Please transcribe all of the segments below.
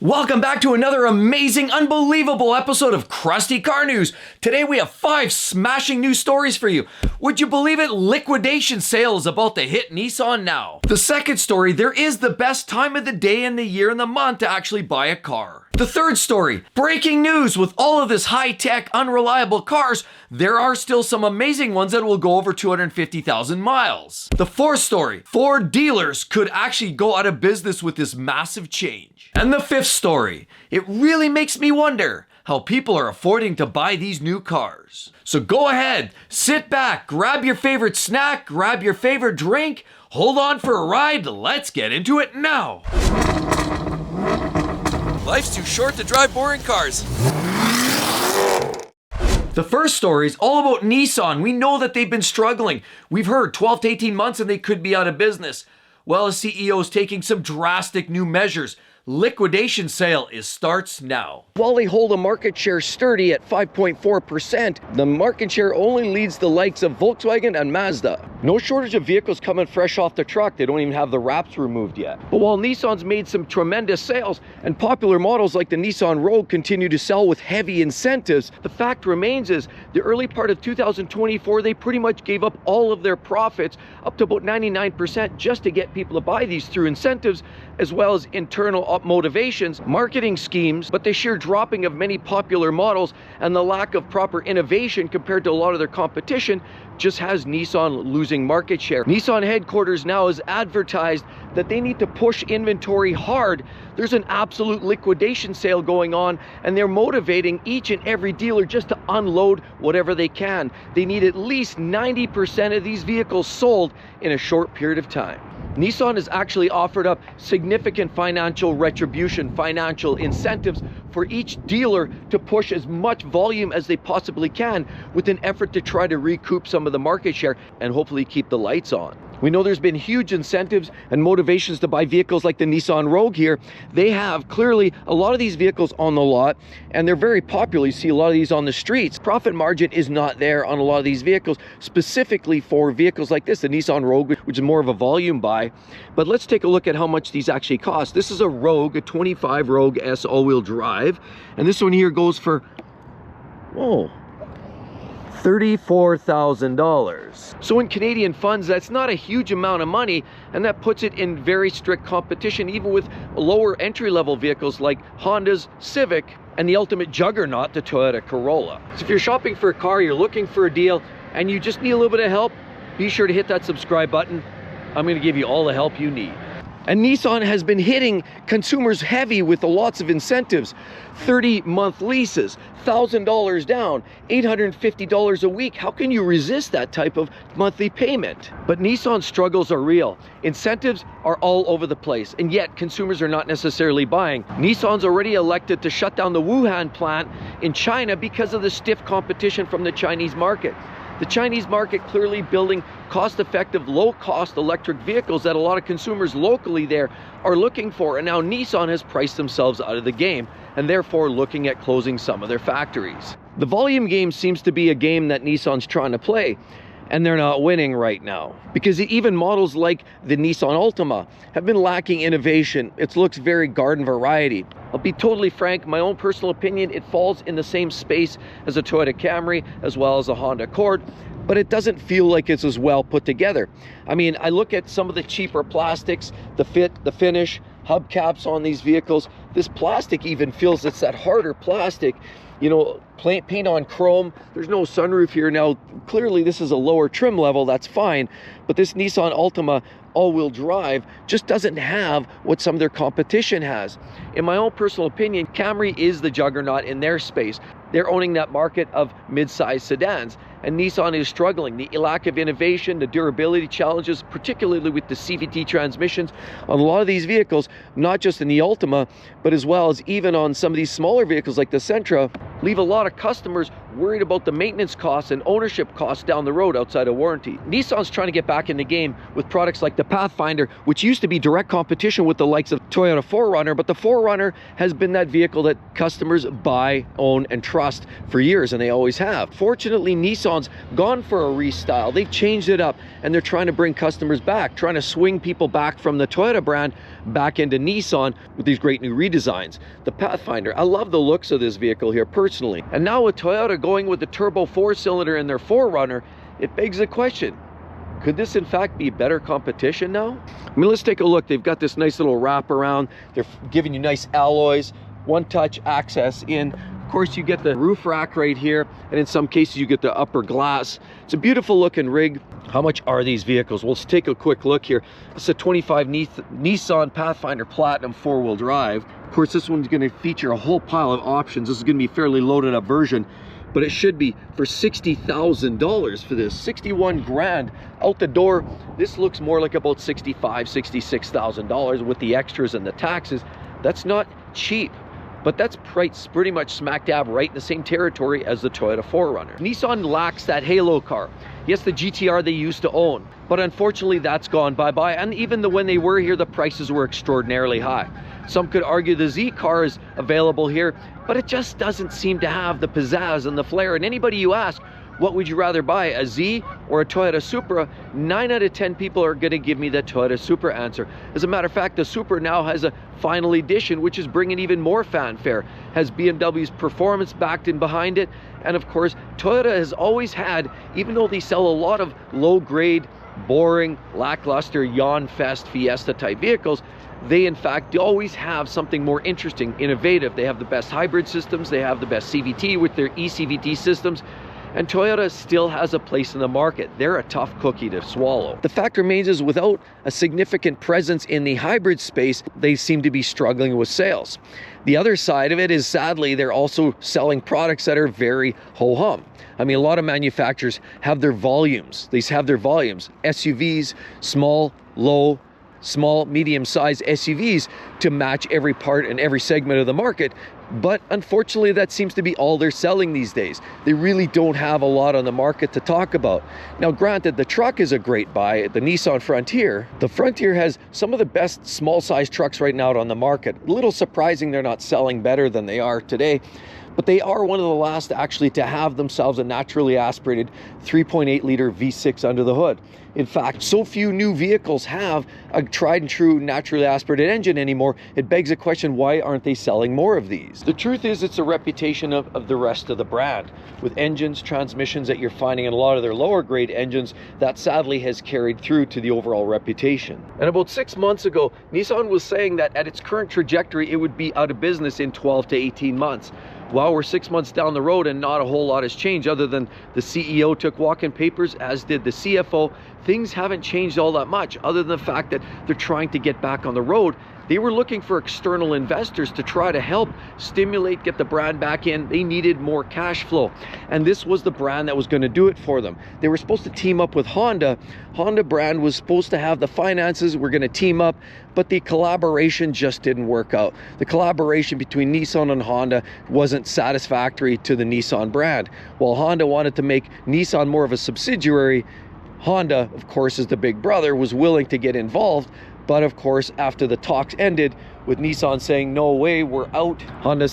Welcome back to another amazing, unbelievable episode of Crusty Car News. Today we have 5 smashing news stories for you. Would you believe it? Liquidation sale is about to hit Nissan now. The second story, there is the best time of the day and the year and the month to actually buy a car. The third story, breaking news, with all of this high-tech, unreliable cars, there are still some amazing ones that will go over 250,000 miles. The fourth story, Ford dealers could actually go out of business with this massive change. And the fifth story, it really makes me wonder how people are affording to buy these new cars. So go ahead, sit back, grab your favorite snack, grab your favorite drink, hold on for a ride, let's get into it now. Life's too short to drive boring cars. The first story is all about Nissan. We know that they've been struggling. We've heard 12 to 18 months and they could be out of business. Well, the CEO is taking some drastic new measures. Liquidation sale starts now. While they hold a market share sturdy at 5.4%, the market share only leads the likes of Volkswagen and Mazda. No shortage of vehicles coming fresh off the truck. They don't even have the wraps removed yet. But while Nissan's made some tremendous sales and popular models like the Nissan Rogue continue to sell with heavy incentives, the fact remains is the early part of 2024, they pretty much gave up all of their profits, up to about 99%, just to get people to buy these through incentives, as well as internal motivations, marketing schemes. But the sheer dropping of many popular models and the lack of proper innovation compared to a lot of their competition just has Nissan losing market share. Nissan headquarters now has advertised that they need to push inventory hard. There's an absolute liquidation sale going on, and they're motivating each and every dealer just to unload whatever they can. They need at least 90% of these vehicles sold in a short period of time. Nissan has actually offered up significant financial retribution, financial incentives for each dealer to push as much volume as they possibly can with an effort to try to recoup some of the market share and hopefully keep the lights on. We know there's been huge incentives and motivations to buy vehicles like the Nissan Rogue here. They have clearly a lot of these vehicles on the lot, and they're very popular. You see a lot of these on the streets. Profit margin is not there on a lot of these vehicles, specifically for vehicles like this, the Nissan Rogue, which is more of a volume buy. But let's take a look at how much these actually cost. This is a Rogue, a 25 Rogue S all-wheel drive, and this one here goes for, whoa, $34,000. So in Canadian funds, that's not a huge amount of money, and that puts it in very strict competition, even with lower entry-level vehicles like Honda's Civic and the ultimate juggernaut, the Toyota Corolla. So if you're shopping for a car, you're looking for a deal, and you just need a little bit of help, be sure to hit that subscribe button. I'm going to give you all the help you need. And Nissan has been hitting consumers heavy with lots of incentives. 30-month leases, $1,000 down, $850 a week. How can you resist that type of monthly payment? But Nissan's struggles are real. Incentives are all over the place, and yet consumers are not necessarily buying. Nissan's already elected to shut down the Wuhan plant in China because of the stiff competition from the Chinese market. The Chinese market clearly building cost-effective, low-cost electric vehicles that a lot of consumers locally there are looking for. And now Nissan has priced themselves out of the game and therefore looking at closing some of their factories. The volume game seems to be a game that Nissan's trying to play, and they're not winning right now, because even models like the Nissan Altima have been lacking innovation. It looks very garden variety. I'll be totally frank, my own personal opinion, it falls in the same space as a Toyota Camry as well as a Honda Accord, but it doesn't feel like it's as well put together. I mean, I look at some of the cheaper plastics, the fit, the finish, hubcaps on these vehicles. This plastic even feels it's that harder plastic. You know, paint on chrome. There's no sunroof here. Now, clearly this is a lower trim level, that's fine, but this Nissan Altima all-wheel drive just doesn't have what some of their competition has. In my own personal opinion, Camry is the juggernaut in their space. They're owning that market of mid-size sedans, and Nissan is struggling. The lack of innovation, the durability challenges, particularly with the CVT transmissions on a lot of these vehicles, not just in the Altima, but as well as even on some of these smaller vehicles like the Sentra, leave a lot of customers worried about the maintenance costs and ownership costs down the road outside of warranty. Nissan's trying to get back in the game with products like the Pathfinder, which used to be direct competition with the likes of Toyota 4Runner, but the 4Runner has been that vehicle that customers buy, own, and trust for years, and they always have. Fortunately, Nissan Nissan's gone for a restyle. They've changed it up, and they're trying to bring customers back, trying to swing people back from the Toyota brand back into Nissan with these great new redesigns. The Pathfinder, I love the looks of this vehicle here personally. And now with Toyota going with the turbo 4-cylinder in their 4Runner, it begs the question, could this in fact be better competition now? I mean, let's take a look. They've got this nice little wrap around. They're giving you nice alloys, one-touch access in. Of course, you get the roof rack right here, and in some cases you get the upper glass. It's a beautiful looking rig. How much are these vehicles? Well, let's take a quick look here. It's a 25 Nissan Pathfinder Platinum 4-wheel drive. Of course, this one's going to feature a whole pile of options. This is going to be a fairly loaded up version, but it should be for $60,000 for this. 61 grand out the door. This looks more like about $65,000, $66,000 with the extras and the taxes. That's not cheap, but that's priced pretty much smack dab right in the same territory as the Toyota 4Runner. Nissan lacks that halo car. Yes, the GTR they used to own, but unfortunately that's gone bye-bye. And even when they were here, the prices were extraordinarily high. Some could argue the Z car is available here, but it just doesn't seem to have the pizzazz and the flair. And anybody you ask, what would you rather buy, a Z or a Toyota Supra? 9 out of 10 people are going to give me the Toyota Supra answer. As a matter of fact, the Supra now has a final edition, which is bringing even more fanfare. Has BMW's performance backed in behind it. And of course, Toyota has always had, even though they sell a lot of low-grade, boring, lackluster, yawn-fest, Fiesta type vehicles, they in fact always have something more interesting, innovative. They have the best hybrid systems, they have the best CVT with their ECPP systems, and Toyota still has a place in the market. They're a tough cookie to swallow. The fact remains is without a significant presence in the hybrid space, they seem to be struggling with sales. The other side of it is, sadly, they're also selling products that are very ho-hum. I mean, a lot of manufacturers have their volumes. They have their volumes. SUVs, small, low, small, medium-sized SUVs to match every part and every segment of the market. But unfortunately, that seems to be all they're selling these days. They really don't have a lot on the market to talk about. Now, granted, the truck is a great buy, the Nissan Frontier. The Frontier has some of the best small-size trucks right now on the market. A little surprising they're not selling better than they are today. But they are one of the last actually to have themselves a naturally aspirated 3.8 liter V6 under the hood. In fact, so few new vehicles have a tried and true naturally aspirated engine anymore, it begs the question, why aren't they selling more of these? The truth is, it's a reputation of the rest of the brand. With engines, transmissions that you're finding in a lot of their lower grade engines, that sadly has carried through to the overall reputation. And about 6 months ago, Nissan was saying that at its current trajectory, it would be out of business in 12 to 18 months. Well, we're 6 months down the road and not a whole lot has changed other than the CEO took walk-in papers, as did the CFO. Things haven't changed all that much other than the fact that they're trying to get back on the road. They were looking for external investors to try to help stimulate, get the brand back in. They needed more cash flow. And this was the brand that was going to do it for them. They were supposed to team up with Honda. Honda brand was supposed to have the finances. We're going to team up, but the collaboration just didn't work out. The collaboration between Nissan and Honda wasn't satisfactory to the Nissan brand. While Honda wanted to make Nissan more of a subsidiary, Honda, of course, as the big brother, was willing to get involved. But of course, after the talks ended with Nissan saying, no way, we're out, Honda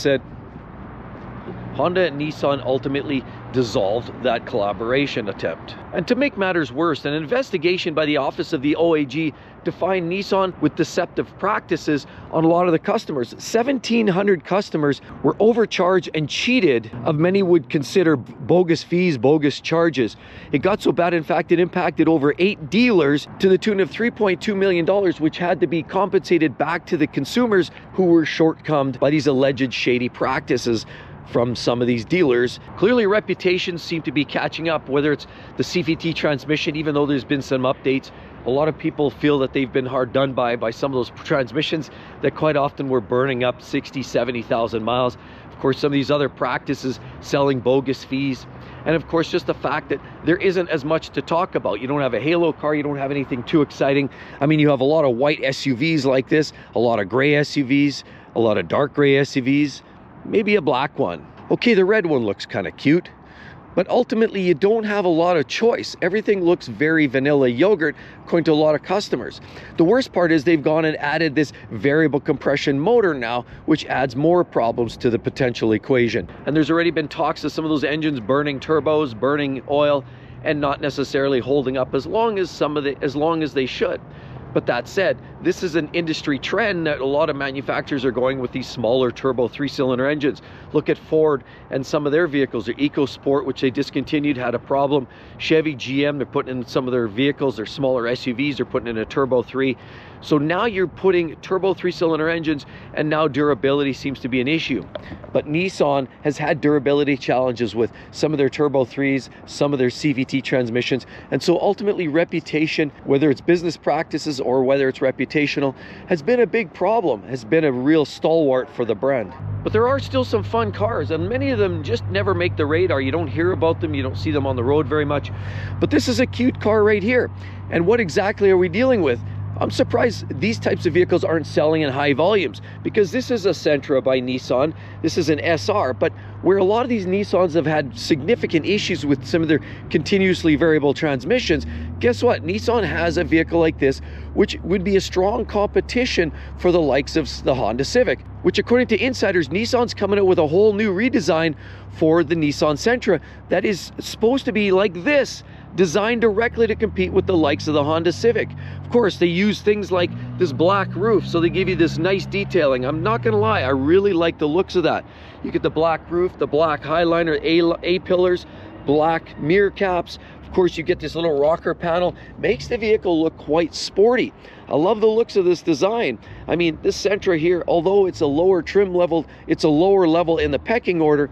and Nissan ultimately dissolved that collaboration attempt. And to make matters worse, an investigation by the Office of the OAG to find Nissan with deceptive practices on a lot of the customers. 1,700 customers were overcharged and cheated of many would consider bogus fees, bogus charges. It got so bad, in fact, it impacted over 8 dealers to the tune of $3.2 million, which had to be compensated back to the consumers who were shortcomed by these alleged shady practices from some of these dealers. Clearly reputations seem to be catching up, whether it's the CVT transmission, even though there's been some updates. A lot of people feel that they've been hard done by some of those transmissions that quite often were burning up 60, 70,000 miles. Of course, some of these other practices, selling bogus fees. And of course, just the fact that there isn't as much to talk about. You don't have a halo car, you don't have anything too exciting. I mean, you have a lot of white SUVs like this, a lot of gray SUVs, a lot of dark gray SUVs, maybe a black one. Okay, the red one looks kind of cute. But ultimately, you don't have a lot of choice. Everything looks very vanilla yogurt, according to a lot of customers. The worst part is they've gone and added this variable compression motor now, which adds more problems to the potential equation. And there's already been talks of some of those engines burning turbos, burning oil, and not necessarily holding up as long as they should. But that said, this is an industry trend that a lot of manufacturers are going with these smaller turbo 3-cylinder engines. Look at Ford and some of their vehicles. Their EcoSport, which they discontinued, had a problem. Chevy, GM, they're putting in some of their vehicles, their smaller SUVs, they're putting in a turbo 3. So now you're putting turbo 3-cylinder engines, and now durability seems to be an issue. But Nissan has had durability challenges with some of their turbo 3s, some of their CVT transmissions, and so ultimately reputation, whether it's business practices or whether it's reputational, has been a big problem, has been a real stalwart for the brand. But there are still some fun cars, and many of them just never make the radar. You don't hear about them, you don't see them on the road very much. But this is a cute car right here. And what exactly are we dealing with? I'm surprised these types of vehicles aren't selling in high volumes, because this is a Sentra by Nissan. This is an SR, but where a lot of these Nissans have had significant issues with some of their continuously variable transmissions, guess what? Nissan has a vehicle like this, which would be a strong competition for the likes of the Honda Civic, which according to insiders, Nissan's coming out with a whole new redesign for the Nissan Sentra that is supposed to be like this, designed directly to compete with the likes of the Honda Civic. Of course, they use things like this black roof, so they give you this nice detailing. I'm not gonna lie, I really like the looks of that. You get the black roof, the black highliner, A-pillars, black mirror caps. Of course, you get this little rocker panel. Makes the vehicle look quite sporty. I love the looks of this design. I mean, this Sentra here, although it's a lower trim level, it's a lower level in the pecking order,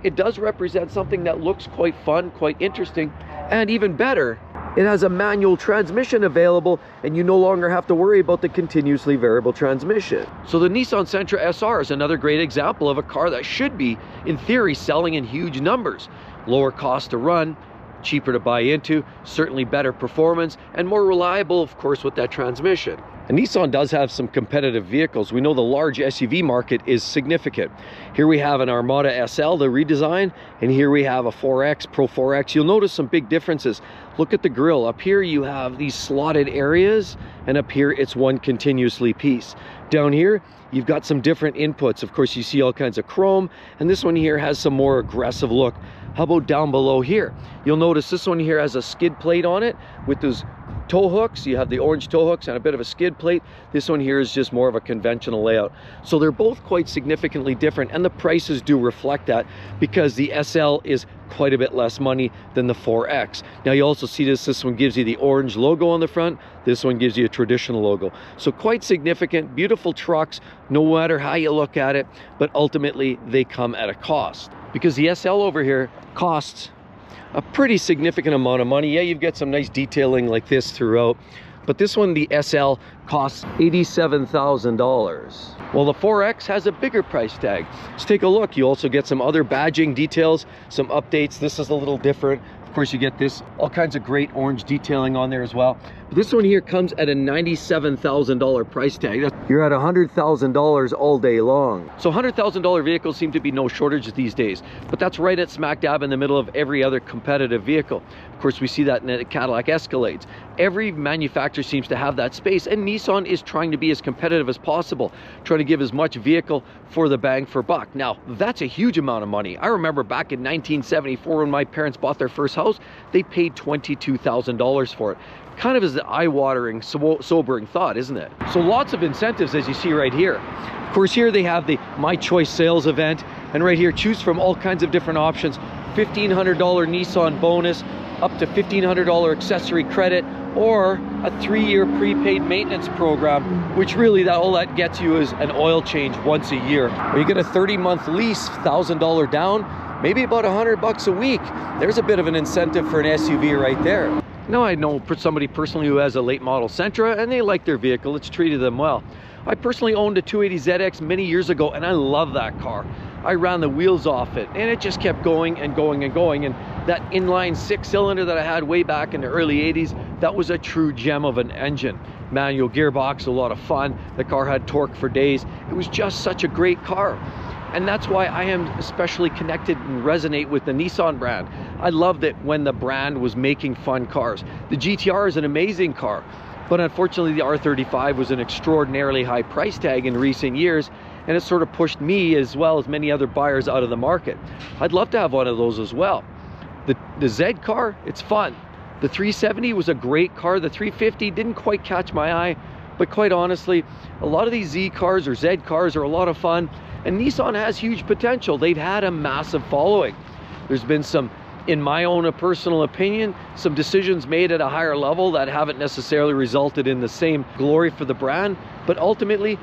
it does represent something that looks quite fun, quite interesting, and even better, it has a manual transmission available, and you no longer have to worry about the continuously variable transmission. So the Nissan Sentra SR is another great example of a car that should be, in theory, selling in huge numbers. Lower cost to run, cheaper to buy into, certainly better performance, and more reliable, of course, with that transmission. And Nissan does have some competitive vehicles. We know the large SUV market is significant. Here we have an Armada SL, the redesign, and here we have a 4X, Pro 4X. You'll notice some big differences. Look at the grille. Up here you have these slotted areas, and up here it's one continuously piece. Down here, you've got some different inputs. Of course, you see all kinds of chrome, and this one here has some more aggressive look. How about down below here? You'll notice this one here has a skid plate on it with those tow hooks. You have the orange tow hooks and a bit of a skid plate. This one here is just more of a conventional layout. So they're both quite significantly different, and the prices do reflect that, because the SL is quite a bit less money than the 4X. Now you also see this one gives you the orange logo on the front. This one gives you a traditional logo. So quite significant, beautiful trucks, no matter how you look at it, but ultimately they come at a cost, because the SL over here costs a pretty significant amount of money. Yeah, you've got some nice detailing like this throughout, but this one, the SL, costs $87,000. Well, the 4X has a bigger price tag. Let's take a look. You also get some other badging details, some updates. This is a little different. Of course, you get this, all kinds of great orange detailing on there as well. But this one here comes at a $97,000 price tag. You're at $100,000 all day long. So $100,000 vehicles seem to be no shortage these days, but that's right at smack dab in the middle of every other competitive vehicle. Of course, we see that in the Cadillac Escalades. Every manufacturer seems to have that space, and Nissan is trying to be as competitive as possible, trying to give as much vehicle for the bang for buck. Now, that's a huge amount of money. I remember back in 1974 when my parents bought their first house, they paid $22,000 for it. Kind of is the eye-watering, sobering thought, isn't it? So lots of incentives, as you see right here. Of course, here they have the My Choice sales event, and right here, choose from all kinds of different options. $1,500 Nissan bonus, up to $1,500 accessory credit, or a 3-year prepaid maintenance program, which really all that gets you is an oil change once a year. Or you get a 30-month lease, $1,000 down, maybe about $100 a week. There's a bit of an incentive for an SUV right there. Now, I know somebody personally who has a late model Sentra, and they like their vehicle. It's treated them well. I personally owned a 280ZX many years ago, and I love that car. I ran the wheels off it, and it just kept going and going and going. And that inline 6-cylinder that I had way back in the early 80s, that was a true gem of an engine. Manual gearbox, a lot of fun. The car had torque for days. It was just such a great car. And that's why I am especially connected and resonate with the Nissan brand. I loved it when the brand was making fun cars. The GTR is an amazing car, but unfortunately the R35 was an extraordinarily high price tag in recent years, and it sort of pushed me as well as many other buyers out of the market. I'd love to have one of those as well. The Z car, it's fun. The 370 was a great car. The 350 didn't quite catch my eye, but quite honestly, a lot of these Z cars or Z cars are a lot of fun, and Nissan has huge potential. They've had a massive following. There's been some, in my own personal opinion, some decisions made at a higher level that haven't necessarily resulted in the same glory for the brand, but ultimately,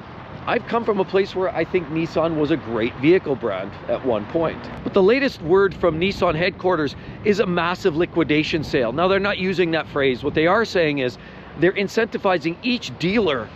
I've come from a place where I think Nissan was a great vehicle brand at one point. But the latest word from Nissan headquarters is a massive liquidation sale. Now, they're not using that phrase. What they are saying is they're incentivizing each dealer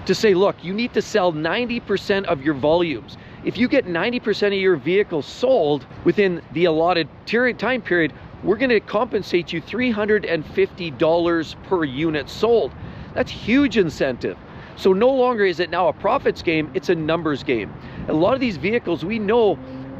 to say, look, you need to sell 90% of your volumes. If you get 90% of your vehicles sold within the allotted time period, we're going to compensate you $350 per unit sold. That's huge incentive. So no longer is it now a profits game, it's a numbers game. A lot of these vehicles, we know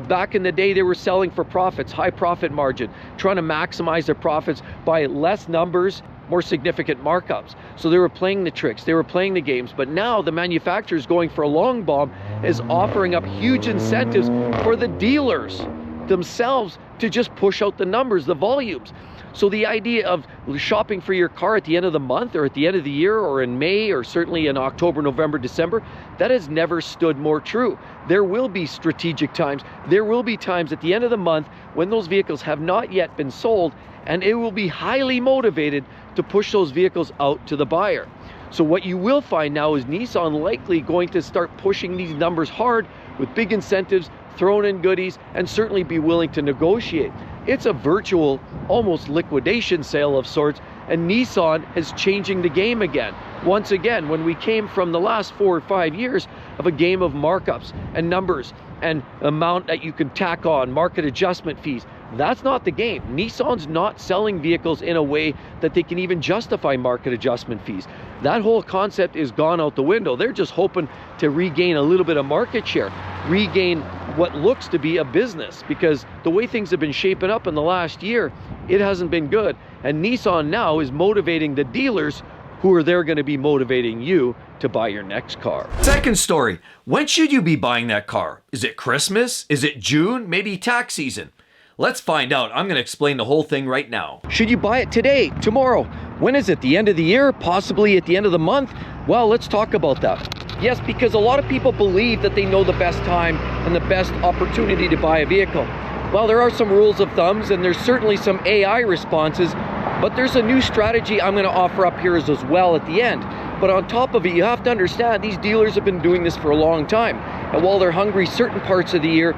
back in the day they were selling for profits, high profit margin, trying to maximize their profits by less numbers, more significant markups. So they were playing the tricks, they were playing the games, but now the manufacturers going for a long bomb is offering up huge incentives for the dealers themselves to just push out the numbers, the volumes. So the idea of shopping for your car at the end of the month or at the end of the year or in May or certainly in October, November, December, that has never stood more true. There will be strategic times. There will be times at the end of the month when those vehicles have not yet been sold, and it will be highly motivated to push those vehicles out to the buyer. So what you will find now is Nissan likely going to start pushing these numbers hard with big incentives, thrown in goodies, and certainly be willing to negotiate. It's a virtual, almost liquidation sale of sorts, and Nissan is changing the game again. Once again, when we came from the last 4 or 5 years of a game of markups and numbers and amount that you can tack on, market adjustment fees, that's not the game. Nissan's not selling vehicles in a way that they can even justify market adjustment fees. That whole concept is gone out the window. They're just hoping to regain a little bit of market share, regain what looks to be a business, because the way things have been shaping up in the last year, it hasn't been good. And Nissan now is motivating the dealers who are there going to be motivating you to buy your next car. Second story, when should you be buying that car? Is it Christmas? Is it June? Maybe tax season? Let's find out. I'm going to explain the whole thing right now. Should you buy it today, tomorrow? When is it? The end of the year? Possibly at the end of the month? Well, let's talk about that. Yes, because a lot of people believe that they know the best time and the best opportunity to buy a vehicle. Well, there are some rules of thumbs and there's certainly some AI responses, but there's a new strategy I'm going to offer up here as well at the end. But on top of it, you have to understand these dealers have been doing this for a long time. And while they're hungry certain parts of the year,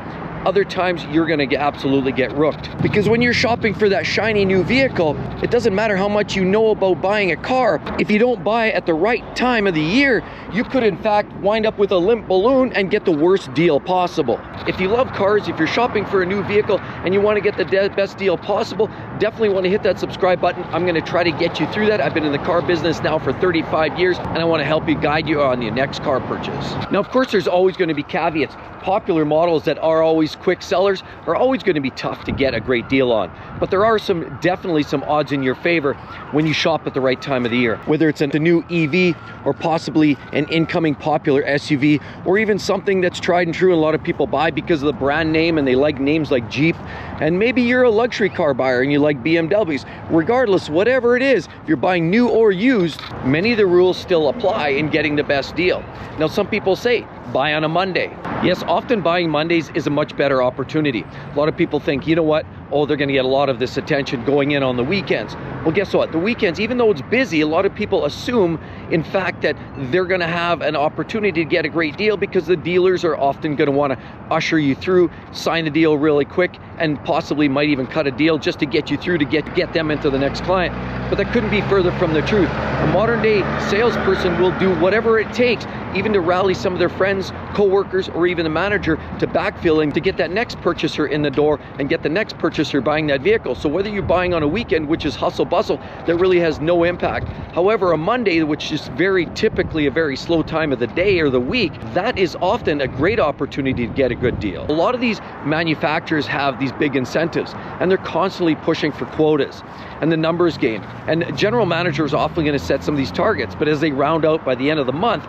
other times you're going to absolutely get rooked. Because when you're shopping for that shiny new vehicle, it doesn't matter how much you know about buying a car. If you don't buy it at the right time of the year, you could in fact wind up with a limp balloon and get the worst deal possible. If you love cars, if you're shopping for a new vehicle and you want to get the best deal possible, definitely want to hit that subscribe button. I'm going to try to get you through that. I've been in the car business now for 35 years and I want to help you, guide you on your next car purchase. Now, of course, there's always going to be caveats. Popular models that are always quick sellers are always going to be tough to get a great deal on, but there are definitely some odds in your favor when you shop at the right time of the year, whether it's a new EV or possibly an incoming popular SUV, or even something that's tried and true and a lot of people buy because of the brand name and they like names like Jeep, and maybe you're a luxury car buyer and you like BMWs. Regardless, whatever it is, if you're buying new or used, many of the rules still apply in getting the best deal. Now, some people say buy on a Monday. Yes, often buying Mondays is a much better opportunity. A lot of people think, you know what, oh, they're going to get a lot of this attention going in on the weekends. Well, guess what? The weekends, even though it's busy, a lot of people assume, in fact, that they're going to have an opportunity to get a great deal because the dealers are often going to want to usher you through, sign a deal really quick, and possibly might even cut a deal just to get you through to get them into the next client. But that couldn't be further from the truth. A modern day salesperson will do whatever it takes even to rally some of their friends, co-workers, or even the manager to backfill and to get that next purchaser in the door and get the next purchaser buying that vehicle. So whether you're buying on a weekend, which is hustle bustle, that really has no impact. However, a Monday, which is very typically a very slow time of the day or the week, that is often a great opportunity to get a good deal. A lot of these manufacturers have these big incentives, and they're constantly pushing for quotas and the numbers game. And general managers are often going to set some of these targets, but as they round out by the end of the month,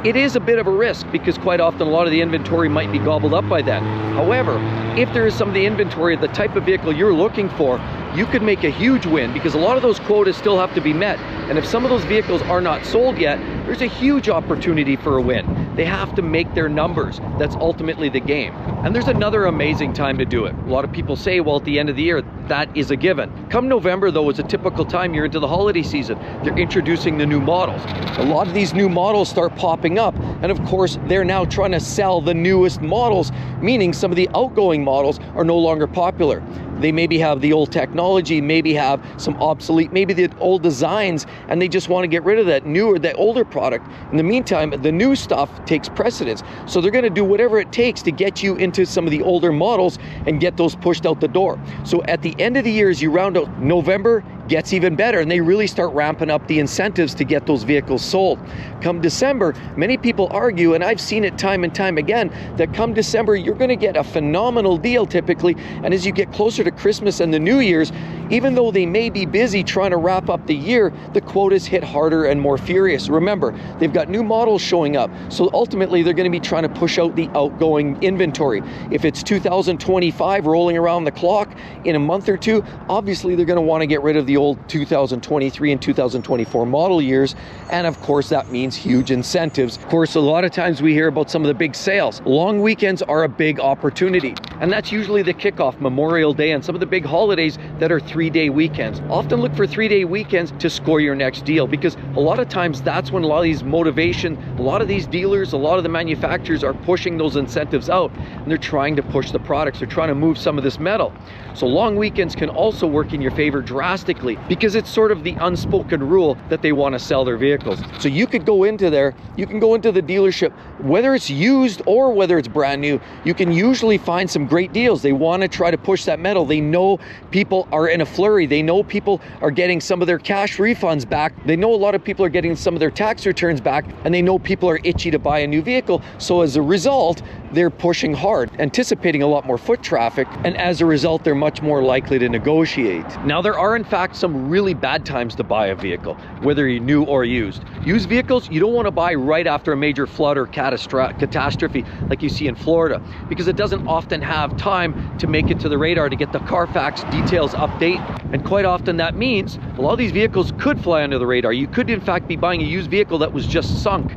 it is a bit of a risk because quite often a lot of the inventory might be gobbled up by then. However, if there is some of the inventory of the type of vehicle you're looking for, you could make a huge win because a lot of those quotas still have to be met. And if some of those vehicles are not sold yet, there's a huge opportunity for a win. They have to make their numbers. That's ultimately the game. And there's another amazing time to do it. A lot of people say, well, at the end of the year, that is a given. Come November, though, is a typical time. You're into the holiday season. They're introducing the new models. A lot of these new models start popping up. And of course, they're now trying to sell the newest models, meaning some of the outgoing models are no longer popular. They maybe have the old technology, maybe have some obsolete, maybe the old designs, and they just want to get rid of that newer, that older product. In the meantime, the new stuff takes precedence. So they're going to do whatever it takes to get you into some of the older models and get those pushed out the door. So at the end of the year, as you round out November, gets even better, and they really start ramping up the incentives to get those vehicles sold. Come December, many people argue, and I've seen it time and time again, that come December, you're going to get a phenomenal deal typically, and as you get closer to Christmas and the New Year's, even though they may be busy trying to wrap up the year, the quotas hit harder and more furious. Remember, they've got new models showing up, so ultimately they're going to be trying to push out the outgoing inventory. If it's 2025 rolling around the clock in a month or two, obviously they're going to want to get rid of the old 2023 and 2024 model years, and of course that means huge incentives. Of course, a lot of times we hear about some of the big sales. Long weekends are a big opportunity, and that's usually the kickoff, Memorial Day and some of the big holidays that are 3-day weekends. Often look for 3-day weekends to score your next deal, because a lot of times that's when a lot of these motivation, a lot of these dealers, a lot of the manufacturers are pushing those incentives out, and they're trying to push the products, they're trying to move some of this metal. So long weekends can also work in your favor drastically, because it's sort of the unspoken rule that they want to sell their vehicles. So you could go into there, you can go into the dealership, whether it's used or whether it's brand new, you can usually find some great deals. They want to try to push that metal. They know people are in a flurry. They know people are getting some of their cash refunds back. They know a lot of people are getting some of their tax returns back, and they know people are itchy to buy a new vehicle. So as a result, they're pushing hard, anticipating a lot more foot traffic, and as a result, they're much more likely to negotiate. Now, there are in fact some really bad times to buy a vehicle, whether you're new or used. Used vehicles, you don't want to buy right after a major flood or catastrophe like you see in Florida, because it doesn't often have time to make it to the radar to get the Carfax details update. And quite often that means a lot of these vehicles could fly under the radar. You could in fact be buying a used vehicle that was just sunk,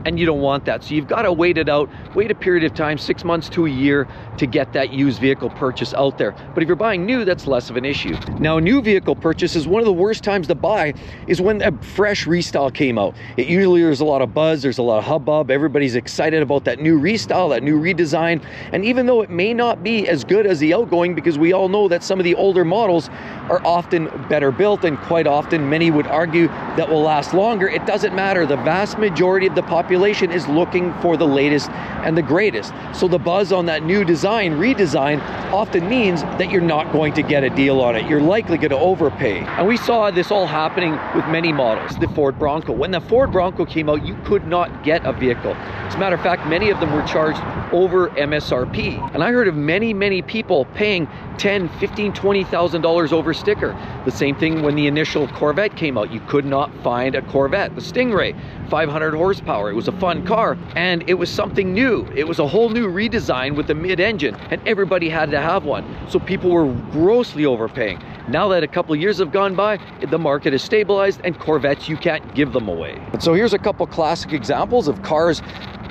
and you don't want that. So you've got to wait it out, wait a period of time, 6 months to a year, to get that used vehicle purchase out there. But if you're buying new, that's less of an issue. Now, a new vehicle purchase is one of the worst times to buy is when a fresh restyle came out. It usually, there's a lot of buzz, there's a lot of hubbub, everybody's excited about that new restyle, that new redesign. And even though it may not be as good as the outgoing, because we all know that some of the older models are often better built, and quite often many would argue that will last longer, it doesn't matter. The vast majority of the population is looking for the latest and the greatest. So the buzz on that new design, redesign, often means that you're not going to get a deal on it. You're likely going to overpay. And we saw this all happening with many models. The Ford Bronco. When the Ford Bronco came out, you could not get a vehicle. As a matter of fact, many of them were charged over MSRP. And I heard of many people paying $10,000, $15,000, $20,000 over sticker. The same thing when the initial Corvette came out. You could not find a Corvette. The Stingray, 500 horsepower. It was a fun car, and it was something new. It was a whole new redesign with the mid-engine, and everybody had to have one. So people were grossly overpaying. Now that a couple of years have gone by, the market is stabilized, and Corvettes, you can't give them away. And so here's a couple classic examples of cars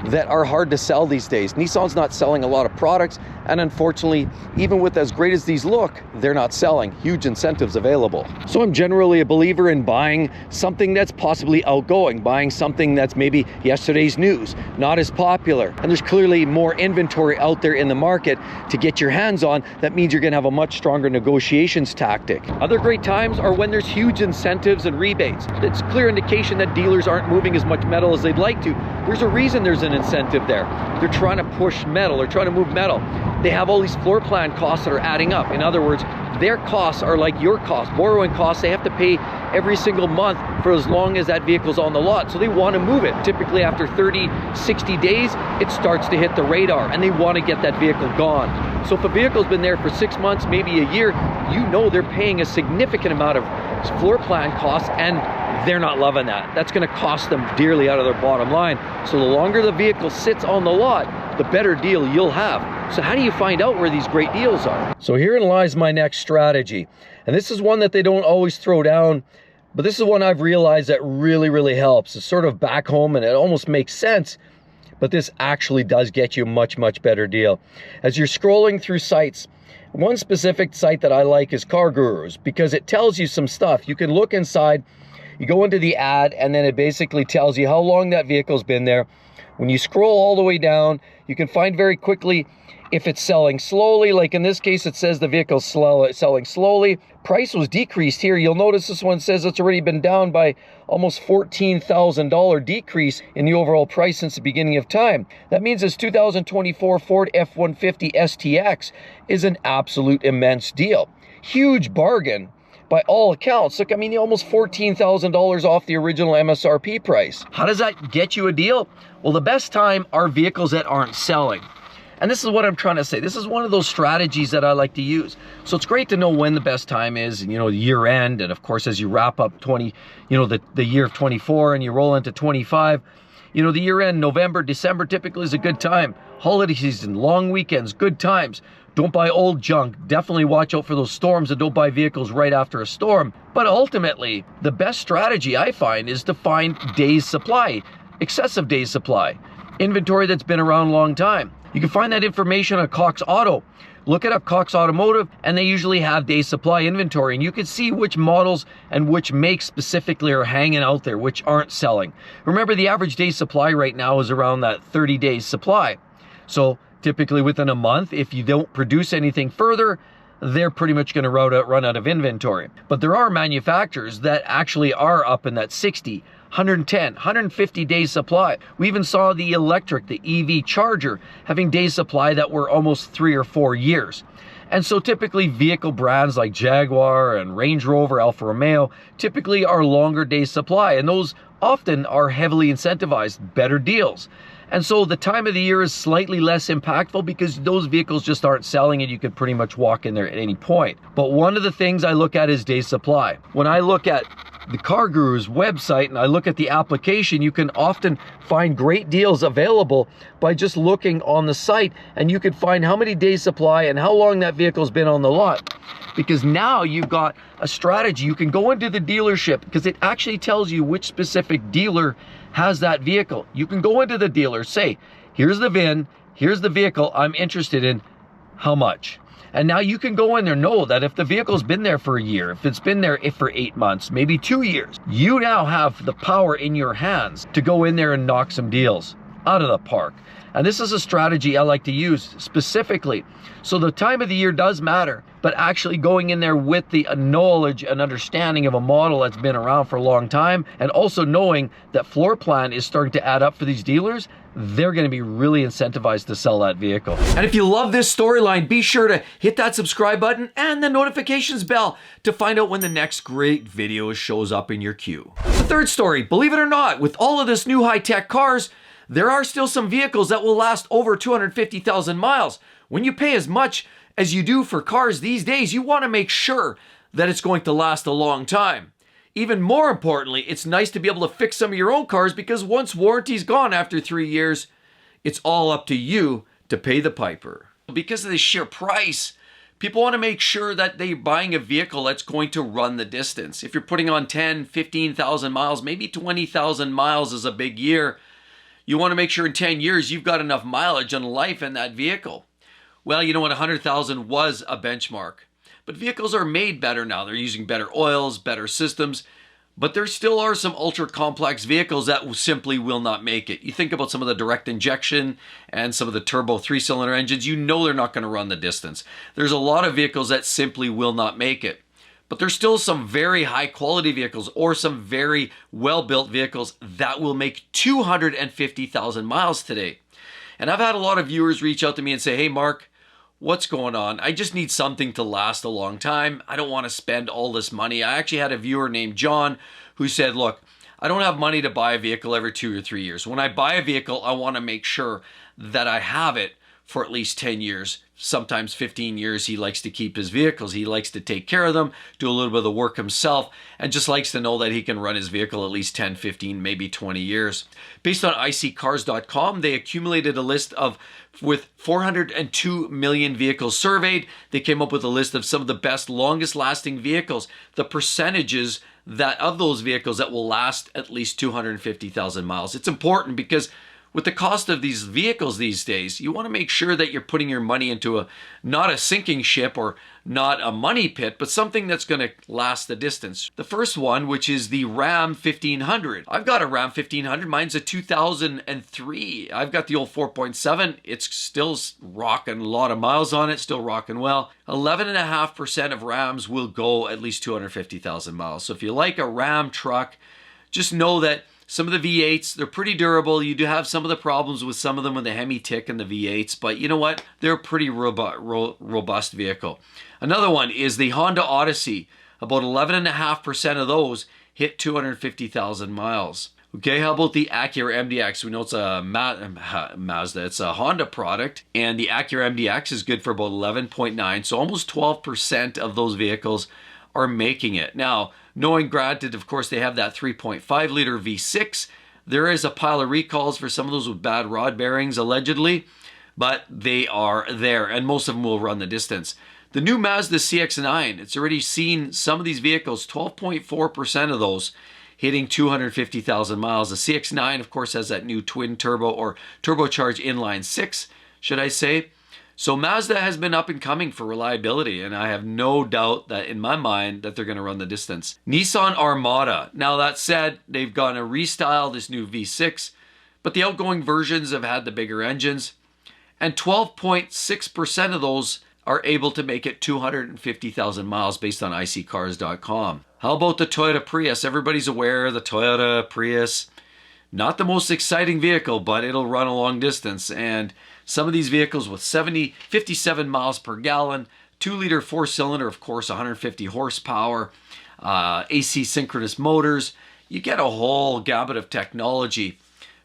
that are hard to sell these days. Nissan's not selling a lot of products, And unfortunately, even with as great as these look, they're not selling. Huge incentives available. So I'm generally a believer in buying something that's possibly outgoing, buying something that's maybe yesterday's news, not as popular. And there's clearly more inventory out there in the market to get your hands on. That means you're gonna have a much stronger negotiations tactic. Other great times are when there's huge incentives and rebates. It's a clear indication that dealers aren't moving as much metal as they'd like to. There's a reason there's an incentive there. They're trying to push metal, they're trying to move metal. They have all these floor plan costs that are adding up. In other words, their costs are like your costs, borrowing costs. They have to pay every single month for as long as that vehicle's on the lot. So they want to move it. Typically after 30, 60 days, it starts to hit the radar and they want to get that vehicle gone. So if a vehicle's been there for 6 months, maybe a year, you know they're paying a significant amount of floor plan costs and they're not loving that. That's going to cost them dearly out of their bottom line. So the longer the vehicle sits on the lot, the better deal you'll have. So how do you find out where these great deals are? So herein lies my next strategy. And this is one that they don't always throw down, but this is one I've realized that really helps. It's sort of back home and it almost makes sense, but this actually does get you a much better deal. As you're scrolling through sites, one specific site that I like is Car Gurus because it tells you some stuff. You can look inside, you go into the ad, and then it basically tells you how long that vehicle's been there. When you scroll all the way down, you can find very quickly if it's selling slowly. Like in this case, it says the vehicle's selling slowly. Price was decreased here. You'll notice this one says it's already been down by almost $14,000 decrease in the overall price since the beginning of time. That means this 2024 Ford F-150 STX is an absolute immense deal. Huge bargain by all accounts. Look, I mean, almost $14,000 off the original MSRP price. How does that get you a deal? Well, the best time are vehicles that aren't selling. And this is what I'm trying to say. This is one of those strategies that I like to use. So it's great to know when the best time is, you know, year end. And of course, as you wrap up the year of 24 and you roll into 25, you know, the year end, November, December typically is a good time. Holiday season, long weekends, good times. Don't buy old junk. Definitely watch out for those storms and don't buy vehicles right after a storm. But ultimately, the best strategy I find is to find days supply, excessive days supply, inventory that's been around a long time. You can find that information on Cox Auto. Look it up, Cox Automotive, and they usually have day supply inventory, and you can see which models and which makes specifically are hanging out there, which aren't selling. Remember, the average day supply right now is around that 30 days supply. So typically within a month, if you don't produce anything further, they're pretty much going to run out of inventory. But there are manufacturers that actually are up in that 60, 110, 150 days supply. We even saw the electric, the EV charger, having days supply that were almost 3 or 4 years. And so typically vehicle brands like Jaguar and Range Rover, Alfa Romeo, typically are longer days supply. And those often are heavily incentivized, better deals. And so the time of the year is slightly less impactful because those vehicles just aren't selling and you could pretty much walk in there at any point. But one of the things I look at is day supply. When I look at the Car Guru's website and I look at the application, you can often find great deals available by just looking on the site, and you can find how many days supply and how long that vehicle's been on the lot. Because now you've got a strategy. You can go into the dealership because it actually tells you which specific dealer has that vehicle. You can go into the dealer, say, here's the VIN, here's the vehicle I'm interested in, how much? And now you can go in there, know that if the vehicle's been there for a year, if it's been there for 8 months, maybe 2 years, you now have the power in your hands to go in there and knock some deals out of the park. And this is a strategy I like to use specifically. So the time of the year does matter, but actually going in there with the knowledge and understanding of a model that's been around for a long time, and also knowing that floor plan is starting to add up for these dealers, they're going to be really incentivized to sell that vehicle. And if you love this storyline, be sure to hit that subscribe button and the notifications bell to find out when the next great video shows up in your queue. The third story, believe it or not, with all of this new high-tech cars, there are still some vehicles that will last over 250,000 miles. When you pay as much as you do for cars these days, you want to make sure that it's going to last a long time. Even more importantly, it's nice to be able to fix some of your own cars because once warranty's gone after 3 years, it's all up to you to pay the piper. Because of the sheer price, people want to make sure that they're buying a vehicle that's going to run the distance. If you're putting on 10, 15,000 miles, maybe 20,000 miles is a big year, you want to make sure in 10 years you've got enough mileage and life in that vehicle. Well, you know what, 100,000 was a benchmark. But vehicles are made better now. They're using better oils, better systems. But there still are some ultra complex vehicles that simply will not make it. You think about some of the direct injection and some of the turbo 3-cylinder engines, you know they're not going to run the distance. There's a lot of vehicles that simply will not make it. But there's still some very high quality vehicles or some very well built vehicles that will make 250,000 miles today. And I've had a lot of viewers reach out to me and say, hey Mark, what's going on? I just need something to last a long time. I don't want to spend all this money. I actually had a viewer named John who said, look, I don't have money to buy a vehicle every 2 or 3 years. When I buy a vehicle, I want to make sure that I have it for at least 10 years, sometimes 15 years. He likes to keep his vehicles. He likes to take care of them, do a little bit of the work himself, and just likes to know that he can run his vehicle at least 10, 15, maybe 20 years. Based on ECCars.com, they accumulated a list with 402 million vehicles surveyed. They came up with a list of some of the best, longest lasting vehicles, the percentages that of those vehicles that will last at least 250,000 miles. It's important because with the cost of these vehicles these days, you want to make sure that you're putting your money into not a sinking ship or not a money pit, but something that's going to last the distance. The first one, which is the Ram 1500. I've got a Ram 1500. Mine's a 2003. I've got the old 4.7. It's still rocking a lot of miles on it, still rocking well. 11.5% of Rams will go at least 250,000 miles. So if you like a Ram truck, just know that some of the V8s, they're pretty durable. You do have some of the problems with some of them with the Hemi tick and the V8s, but you know what? They're a pretty robust vehicle. Another one is the Honda Odyssey. About 11.5% of those hit 250,000 miles. Okay, how about the Acura MDX? We know it's a Mazda. It's a Honda product, and the Acura MDX is good for about 11.9, so almost 12% of those vehicles are making it. Now, knowing granted, of course, they have that 3.5 liter V6. There is a pile of recalls for some of those with bad rod bearings, allegedly, but they are there, and most of them will run the distance. The new Mazda CX-9, it's already seen some of these vehicles, 12.4% of those hitting 250,000 miles. The CX-9, of course, has that new twin turbo or turbocharged inline 6, should I say. So Mazda has been up and coming for reliability, and I have no doubt that in my mind that they're going to run the distance. Nissan Armada. Now that said, they've gone to restyle this new V6, but the outgoing versions have had the bigger engines, and 12.6% of those are able to make it 250,000 miles based on iSeeCars.com. How about the Toyota Prius? Everybody's aware of the Toyota Prius. Not the most exciting vehicle, but it'll run a long distance, and some of these vehicles with 57 miles per gallon, 2-liter 4-cylinder, of course, 150 horsepower, AC synchronous motors. You get a whole gamut of technology.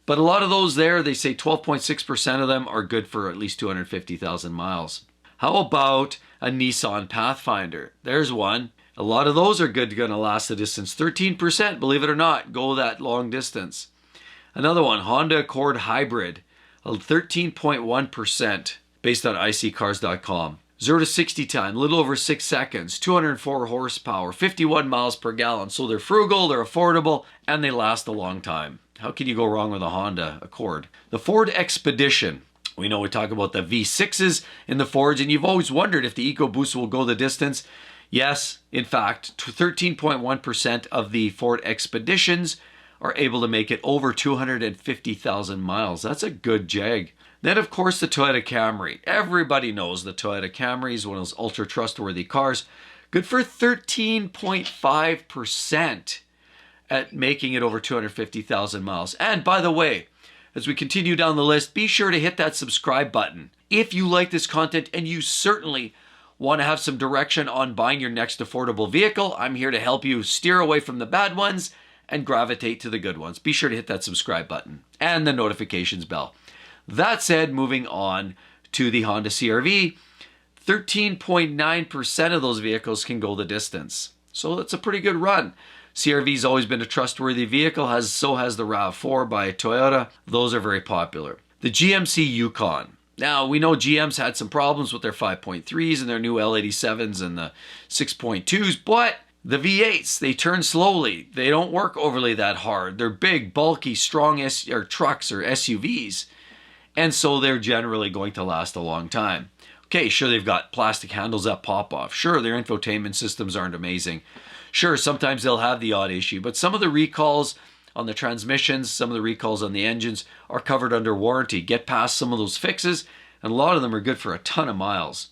But a lot of those there, they say 12.6% of them are good for at least 250,000 miles. How about a Nissan Pathfinder? There's one. A lot of those are good, going to last the distance. 13%, believe it or not, go that long distance. Another one, Honda Accord Hybrid. 13.1% based on iSeeCars.com. 0 to 60 time, a little over 6 seconds, 204 horsepower, 51 miles per gallon. So they're frugal, they're affordable, and they last a long time. How can you go wrong with a Honda Accord? The Ford Expedition. We know we talk about the V6s in the Fords, and you've always wondered if the EcoBoost will go the distance. Yes, in fact, 13.1% of the Ford Expeditions are able to make it over 250,000 miles. That's a good jag. Then, of course, the Toyota Camry. Everybody knows the Toyota Camry is one of those ultra trustworthy cars. Good for 13.5% at making it over 250,000 miles. And by the way, as we continue down the list, be sure to hit that subscribe button. If you like this content and you certainly want to have some direction on buying your next affordable vehicle, I'm here to help you steer away from the bad ones and gravitate to the good ones. Be sure to hit that subscribe button and the notifications bell. That said, moving on to the Honda CR-V, 13.9% of those vehicles can go the distance. So that's a pretty good run. CR-V's always been a trustworthy vehicle, so has the RAV4 by Toyota. Those are very popular. The GMC Yukon. Now, we know GM's had some problems with their 5.3s and their new L87s and the 6.2s, but the V8s, they turn slowly. They don't work overly that hard. They're big, bulky, strong trucks or SUVs. And so they're generally going to last a long time. Okay, sure, they've got plastic handles that pop off. Sure, their infotainment systems aren't amazing. Sure, sometimes they'll have the odd issue, but some of the recalls on the transmissions, some of the recalls on the engines are covered under warranty. Get past some of those fixes, and a lot of them are good for a ton of miles.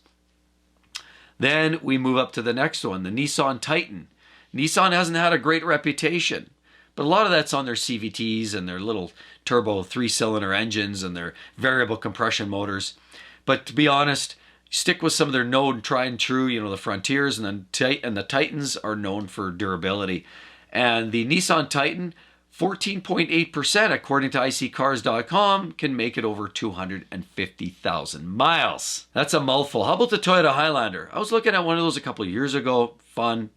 Then we move up to the next one, the Nissan Titan. Nissan hasn't had a great reputation, but a lot of that's on their CVTs and their little turbo 3-cylinder engines and their variable compression motors. But to be honest, stick with some of their known tried and true, the Frontiers and the Titans are known for durability. And the Nissan Titan, 14.8% according to iccars.com, can make it over 250,000 miles. That's a mouthful. How about the Toyota Highlander? I was looking at one of those a couple of years ago. Fun,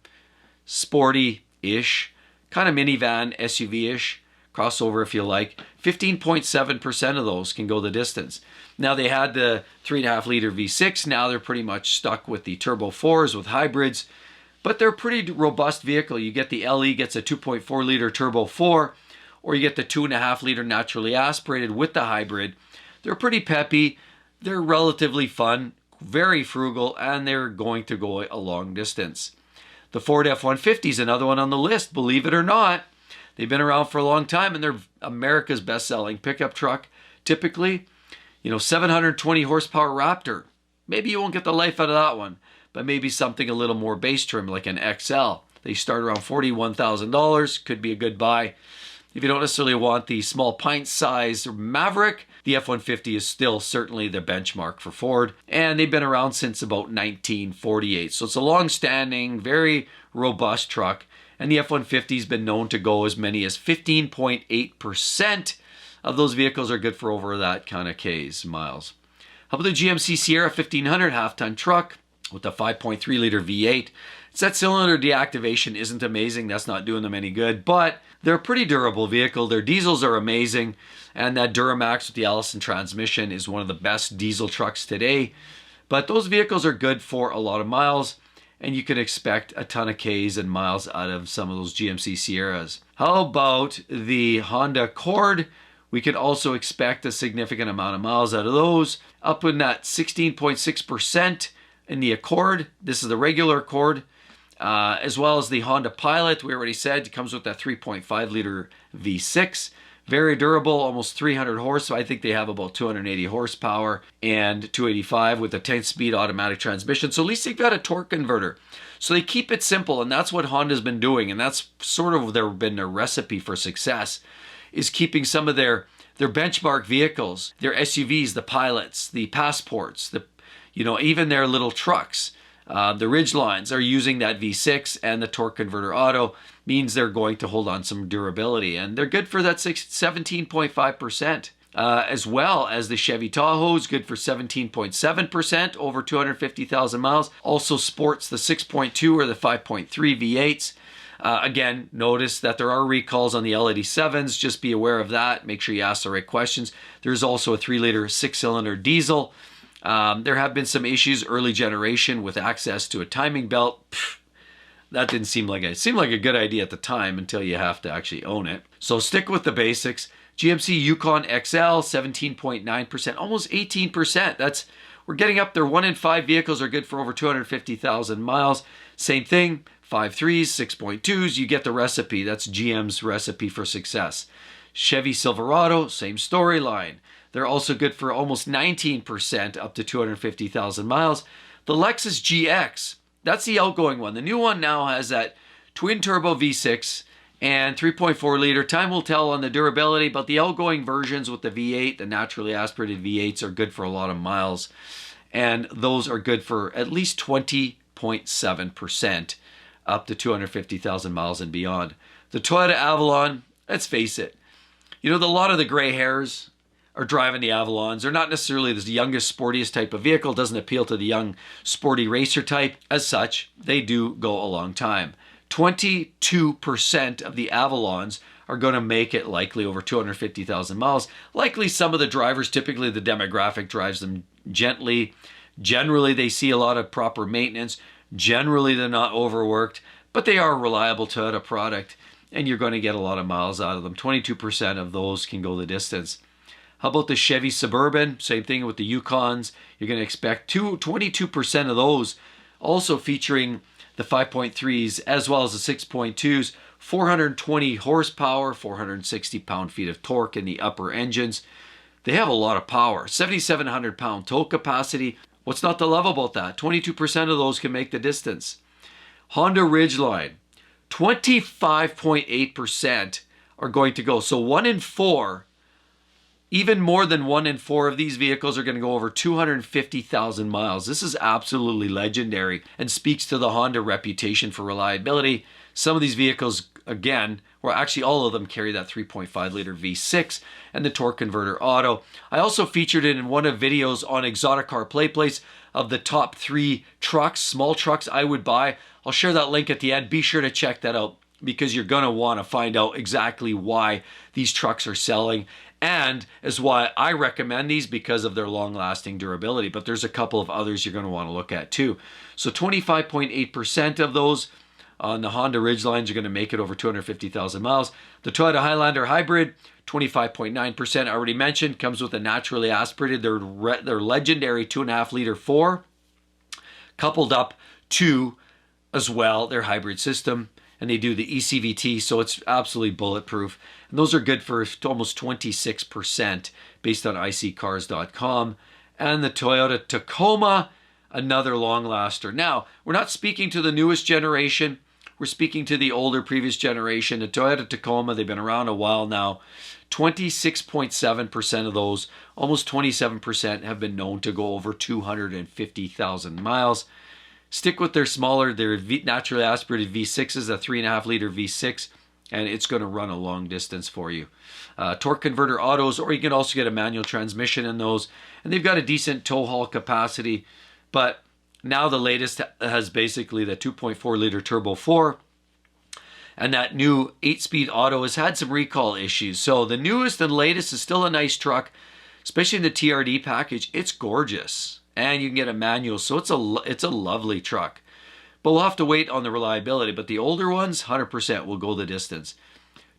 sporty-ish, kind of minivan, SUV-ish, crossover if you like. 15.7% of those can go the distance. Now they had the 3.5-liter V6. Now they're pretty much stuck with the Turbo 4s with hybrids. But they're a pretty robust vehicle. You get the LE gets a 2.4-liter Turbo 4, or you get the 2.5-liter naturally aspirated with the hybrid. They're pretty peppy. They're relatively fun, very frugal, and they're going to go a long distance. The Ford F-150 is another one on the list, believe it or not. They've been around for a long time, and they're America's best-selling pickup truck. Typically, 720 horsepower Raptor. Maybe you won't get the life out of that one, but maybe something a little more base trim like an XL. They start around $41,000, could be a good buy. If you don't necessarily want the small pint size Maverick, the F-150 is still certainly the benchmark for Ford, and they've been around since about 1948. So it's a long-standing, very robust truck, and the F-150 has been known to go as many as 15.8% of those vehicles are good for over that kind of Ks, miles. How about the GMC Sierra 1500 half-ton truck with the 5.3-liter V8? It's that cylinder deactivation isn't amazing. That's not doing them any good, but they're a pretty durable vehicle. Their diesels are amazing, and that Duramax with the Allison transmission is one of the best diesel trucks today. But those vehicles are good for a lot of miles, and you can expect a ton of Ks and miles out of some of those GMC Sierras. How about the Honda Accord? We could also expect a significant amount of miles out of those, up in that 16.6% in the Accord. This is the regular Accord, as well as the Honda Pilot. We already said it comes with that 3.5-liter V6. Very durable, almost 300 horsepower. I think they have about 280 horsepower and 285 with a 10-speed automatic transmission. So at least they've got a torque converter. So they keep it simple, and that's what Honda's been doing, and that's sort of been their recipe for success, is keeping some of their benchmark vehicles, their SUVs, the Pilots, the Passports, even their little trucks. The Ridgelines are using that V6, and the torque converter auto means they're going to hold on some durability, and they're good for that 17.5%. As well as the Chevy Tahoe is good for 17.7% over 250,000 miles. Also sports the 6.2 or the 5.3 V8s. Again, notice that there are recalls on the L87s. Just be aware of that. Make sure you ask the right questions. There's also a 3-liter 6-cylinder diesel. There have been some issues early generation with access to a timing belt. That didn't seem like it seemed like a good idea at the time until you have to actually own it. So stick with the basics. GMC Yukon XL, 17.9%, almost 18%. We're getting up there. 1 in 5 vehicles are good for over 250,000 miles. Same thing, 5.3s, 6.2s. You get the recipe. That's GM's recipe for success. Chevy Silverado, same storyline. They're also good for almost 19% up to 250,000 miles. The Lexus GX, that's the outgoing one. The new one now has that twin-turbo V6 and 3.4-liter. Time will tell on the durability, but the outgoing versions with the V8, the naturally aspirated V8s, are good for a lot of miles. And those are good for at least 20.7% up to 250,000 miles and beyond. The Toyota Avalon, let's face it, a lot of the gray hairs are driving the Avalons. They're not necessarily the youngest, sportiest type of vehicle. Doesn't appeal to the young, sporty racer type. As such, they do go a long time. 22% of the Avalons are going to make it likely over 250,000 miles. Likely some of the drivers, typically the demographic drives them gently. Generally, they see a lot of proper maintenance. Generally, they're not overworked, but they are a reliable Toyota product, and you're going to get a lot of miles out of them. 22% of those can go the distance. How about the Chevy Suburban? Same thing with the Yukons. You're going to expect 22% of those, also featuring the 5.3s as well as the 6.2s, 420 horsepower, 460 pound-feet of torque in the upper engines. They have a lot of power, 7,700 pound tow capacity. What's not to love about that? 22% of those can make the distance. Honda Ridgeline, 25.8% are going to go. So 1 in 4, even more than 1 in 4 of these vehicles are going to go over 250,000 miles. This is absolutely legendary and speaks to the Honda reputation for reliability. Some of these vehicles, again, well, actually all of them carry that 3.5 liter V6 and the torque converter auto. I also featured it in one of the videos on Exoticcar Playplace of the top 3 trucks, small trucks I would buy. I'll share that link at the end. Be sure to check that out because you're going to want to find out exactly why these trucks are selling, and as why I recommend these because of their long-lasting durability. But there's a couple of others you're going to want to look at too. So 25.8% of those on the Honda Ridgelines are going to make it over 250,000 miles. The Toyota Highlander Hybrid, 25.9%, I already mentioned, comes with a naturally aspirated, their legendary 2.5 liter 4, coupled up to, as well, their hybrid system. And they do the ECVT, so it's absolutely bulletproof. And those are good for almost 26% based on iSeeCars.com. And the Toyota Tacoma, another long laster. Now, we're not speaking to the newest generation. We're speaking to the older previous generation. The Toyota Tacoma, they've been around a while now. 26.7% of those, almost 27%, have been known to go over 250,000 miles. Stick with their smaller, their naturally aspirated V6s, a 3.5 liter V6, and it's going to run a long distance for you. Torque converter autos, or you can also get a manual transmission in those, and they've got a decent tow haul capacity. But now the latest has basically the 2.4 liter turbo 4, and that new 8-speed auto has had some recall issues. So the newest and latest is still a nice truck, especially in the TRD package. It's gorgeous. And you can get a manual, so it's a lovely truck. But we'll have to wait on the reliability. But the older ones, 100% will go the distance.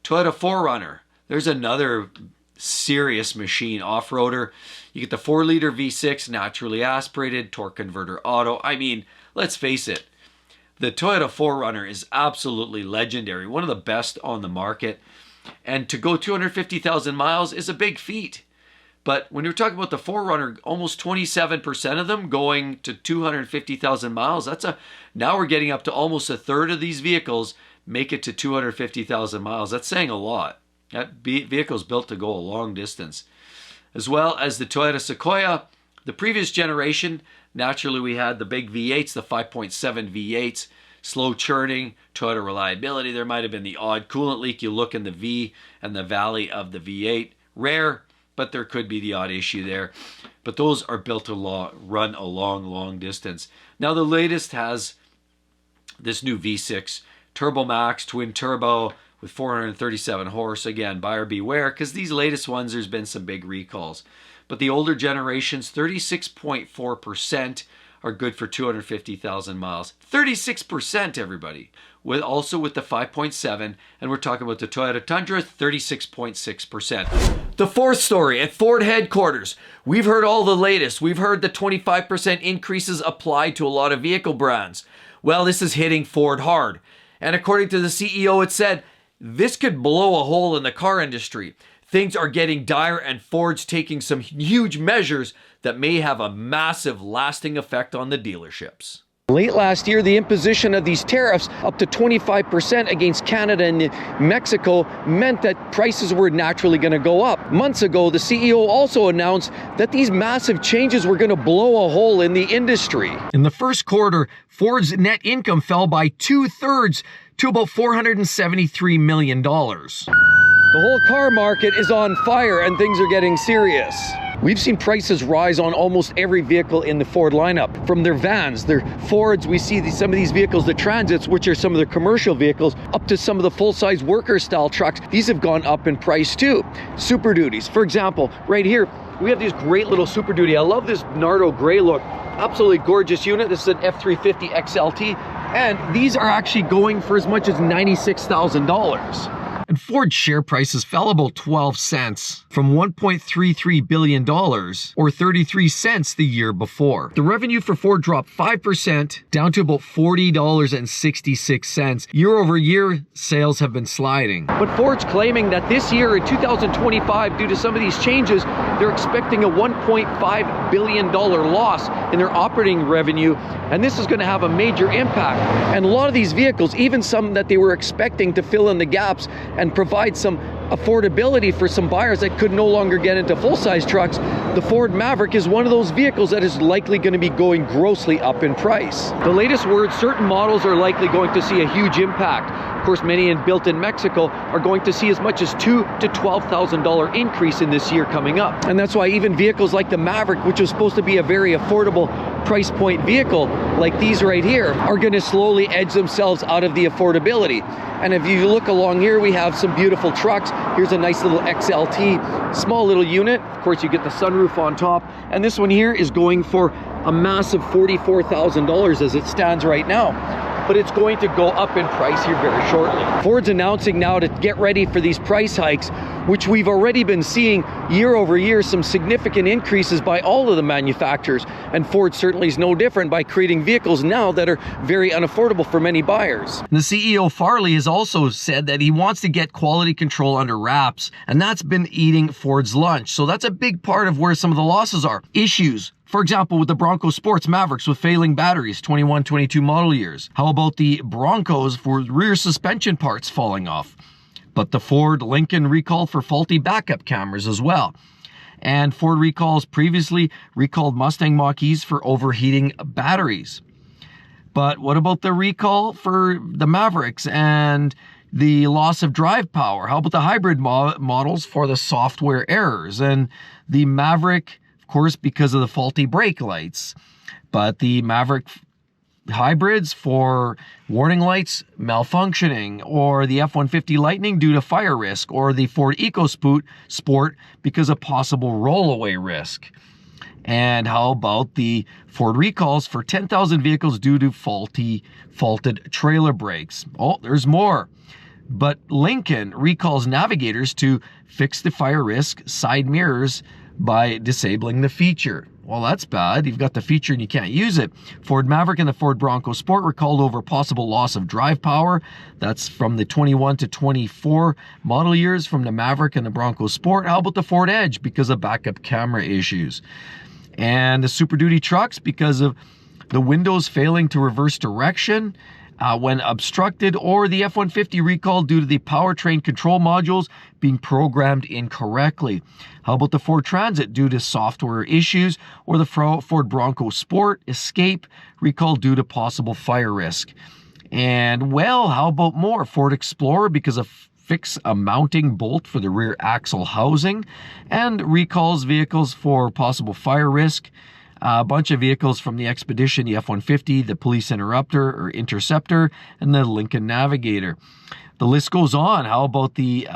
Toyota 4Runner, there's another serious machine, off-roader. You get the 4 liter V6, naturally aspirated, torque converter auto. I mean, let's face it, the Toyota 4Runner is absolutely legendary, one of the best on the market. And to go 250,000 miles is a big feat. But when you're talking about the 4Runner, almost 27% of them going to 250,000 miles, now we're getting up to almost a third of these vehicles make it to 250,000 miles. That's saying a lot. That vehicle's built to go a long distance. As well as the Toyota Sequoia, the previous generation, naturally we had the big V8s, the 5.7 V8s, slow churning, Toyota reliability. There might have been the odd coolant leak. You look in the V and the valley of the V8. Rare, but there could be the odd issue there. But those are built to run a long distance. Now the latest has this new V6 Turbo Max twin turbo with 437 horse. Again, buyer beware, because these latest ones, there's been some big recalls. But the older generations, 36.4% are good for 250,000 miles. 36%, everybody. Also with the 5.7, and we're talking about the Toyota Tundra, 36.6%. The fourth story at Ford headquarters. We've heard all the latest. We've heard the 25% increases applied to a lot of vehicle brands. Well, this is hitting Ford hard. And according to the CEO, it said, this could blow a hole in the car industry. Things are getting dire, and Ford's taking some huge measures that may have a massive lasting effect on the dealerships. Late last year, the imposition of these tariffs up to 25% against Canada and Mexico meant that prices were naturally going to go up. Months ago, the CEO also announced that these massive changes were going to blow a hole in the industry. In the first quarter, Ford's net income fell by 2/3 to about $473 million. The whole car market is on fire and things are getting serious. We've seen prices rise on almost every vehicle in the Ford lineup. From their vans, their Fords, we see some of these vehicles, the Transits, which are some of their commercial vehicles, up to some of the full-size worker-style trucks. These have gone up in price too. Super Duties, for example, right here, we have this great little Super Duty. I love this Nardo gray look. Absolutely gorgeous unit. This is an F350 XLT, and these are actually going for as much as $96,000. And Ford's share prices fell about 12 cents from $1.33 billion or 33 cents the year before. The revenue for Ford dropped 5% down to about $40.66. Year over year, sales have been sliding. But Ford's claiming that this year in 2025, due to some of these changes, they're expecting a $1.5 billion loss in their operating revenue, and this is going to have a major impact. And a lot of these vehicles, even some that they were expecting to fill in the gaps and provide some affordability for some buyers that could no longer get into full-size trucks, the Ford Maverick is one of those vehicles that is likely going to be going grossly up in price. The latest word, certain models are likely going to see a huge impact. Of course, many built in Mexico are going to see as much as $2,000 to $12,000 increase in this year coming up. And that's why even vehicles like the Maverick, which is supposed to be a very affordable price point vehicle like these right here, are going to slowly edge themselves out of the affordability. And if you look along here, we have some beautiful trucks. Here's a nice little XLT, small little unit. Of course, you get the sunroof on top. And this one here is going for a massive $44,000 as it stands right now. But it's going to go up in price here very shortly. Ford's announcing now to get ready for these price hikes, which we've already been seeing year over year, some significant increases by all of the manufacturers. And Ford certainly is no different by creating vehicles now that are very unaffordable for many buyers. The CEO Farley has also said that he wants to get quality control under wraps, and that's been eating Ford's lunch. So that's a big part of where some of the losses are. Issues. For example, with the Bronco Sports Mavericks with failing batteries, 21, 22 model years. How about the Broncos for rear suspension parts falling off? But the Ford Lincoln recall for faulty backup cameras as well. And Ford recalls previously recalled Mustang Mach-E's for overheating batteries. But what about the recall for the Mavericks and the loss of drive power? How about the hybrid models for the software errors? And the Maverick, of course, because of the faulty brake lights, but the Maverick hybrids for warning lights malfunctioning, or the F-150 Lightning due to fire risk, or the Ford EcoSport because of possible rollaway risk. And how about the Ford recalls for 10,000 vehicles due to faulted trailer brakes? Oh, there's more. But Lincoln recalls navigators to fix the fire risk side mirrors by disabling the feature. Well, that's bad. You've got the feature and you can't use it. Ford Maverick and the Ford Bronco Sport recalled over possible loss of drive power. That's from the 21 to 24 model years from the Maverick and the Bronco Sport. How about the Ford Edge because of backup camera issues? And the Super Duty trucks because of the windows failing to reverse direction when obstructed, or the F-150 recall due to the powertrain control modules being programmed incorrectly. How about the Ford Transit due to software issues, or the Ford Bronco Sport Escape recall due to possible fire risk? And well, how about more? Ford Explorer because of fix a mounting bolt for the rear axle housing, and recalls vehicles for possible fire risk. A bunch of vehicles from the Expedition, the F-150, the Police Interceptor, and the Lincoln Navigator. The list goes on. How about the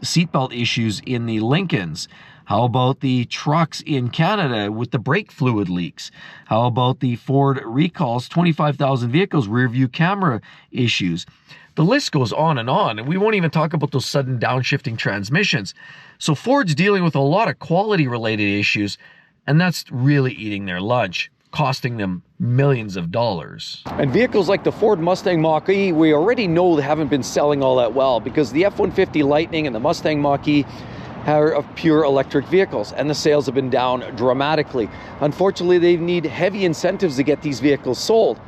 seatbelt issues in the Lincolns? How about the trucks in Canada with the brake fluid leaks? How about the Ford recalls, 25,000 vehicles, rear view camera issues? The list goes on, and we won't even talk about those sudden downshifting transmissions. So Ford's dealing with a lot of quality-related issues, and that's really eating their lunch, costing them millions of dollars. And vehicles like the Ford Mustang Mach-E, we already know they haven't been selling all that well, because the F-150 Lightning and the Mustang Mach-E are pure electric vehicles, and the sales have been down dramatically. Unfortunately, they need heavy incentives to get these vehicles sold.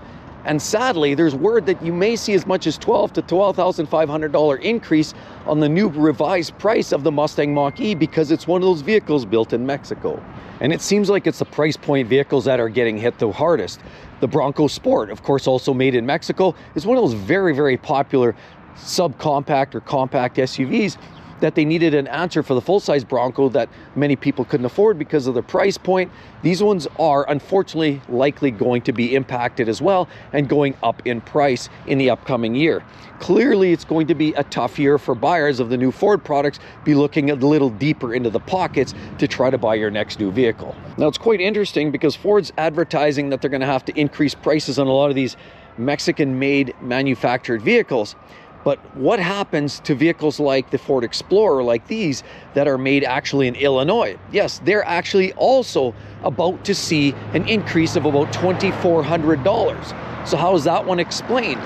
And sadly, there's word that you may see as much as $12,000 to $12,500 increase on the new revised price of the Mustang Mach-E because it's one of those vehicles built in Mexico. And it seems like it's the price point vehicles that are getting hit the hardest. The Bronco Sport, of course, also made in Mexico, is one of those very, very popular subcompact or compact SUVs that they needed an answer for the full-size Bronco that many people couldn't afford because of the price point. These ones are unfortunately likely going to be impacted as well and going up in price in the upcoming year. Clearly, it's going to be a tough year for buyers of the new Ford products. Be looking a little deeper into the pockets to try to buy your next new vehicle. Now, it's quite interesting because Ford's advertising that they're going to have to increase prices on a lot of these Mexican-made manufactured vehicles. But what happens to vehicles like the Ford Explorer, like these, that are made actually in Illinois? Yes, they're actually also about to see an increase of about $2,400. So how is that one explained?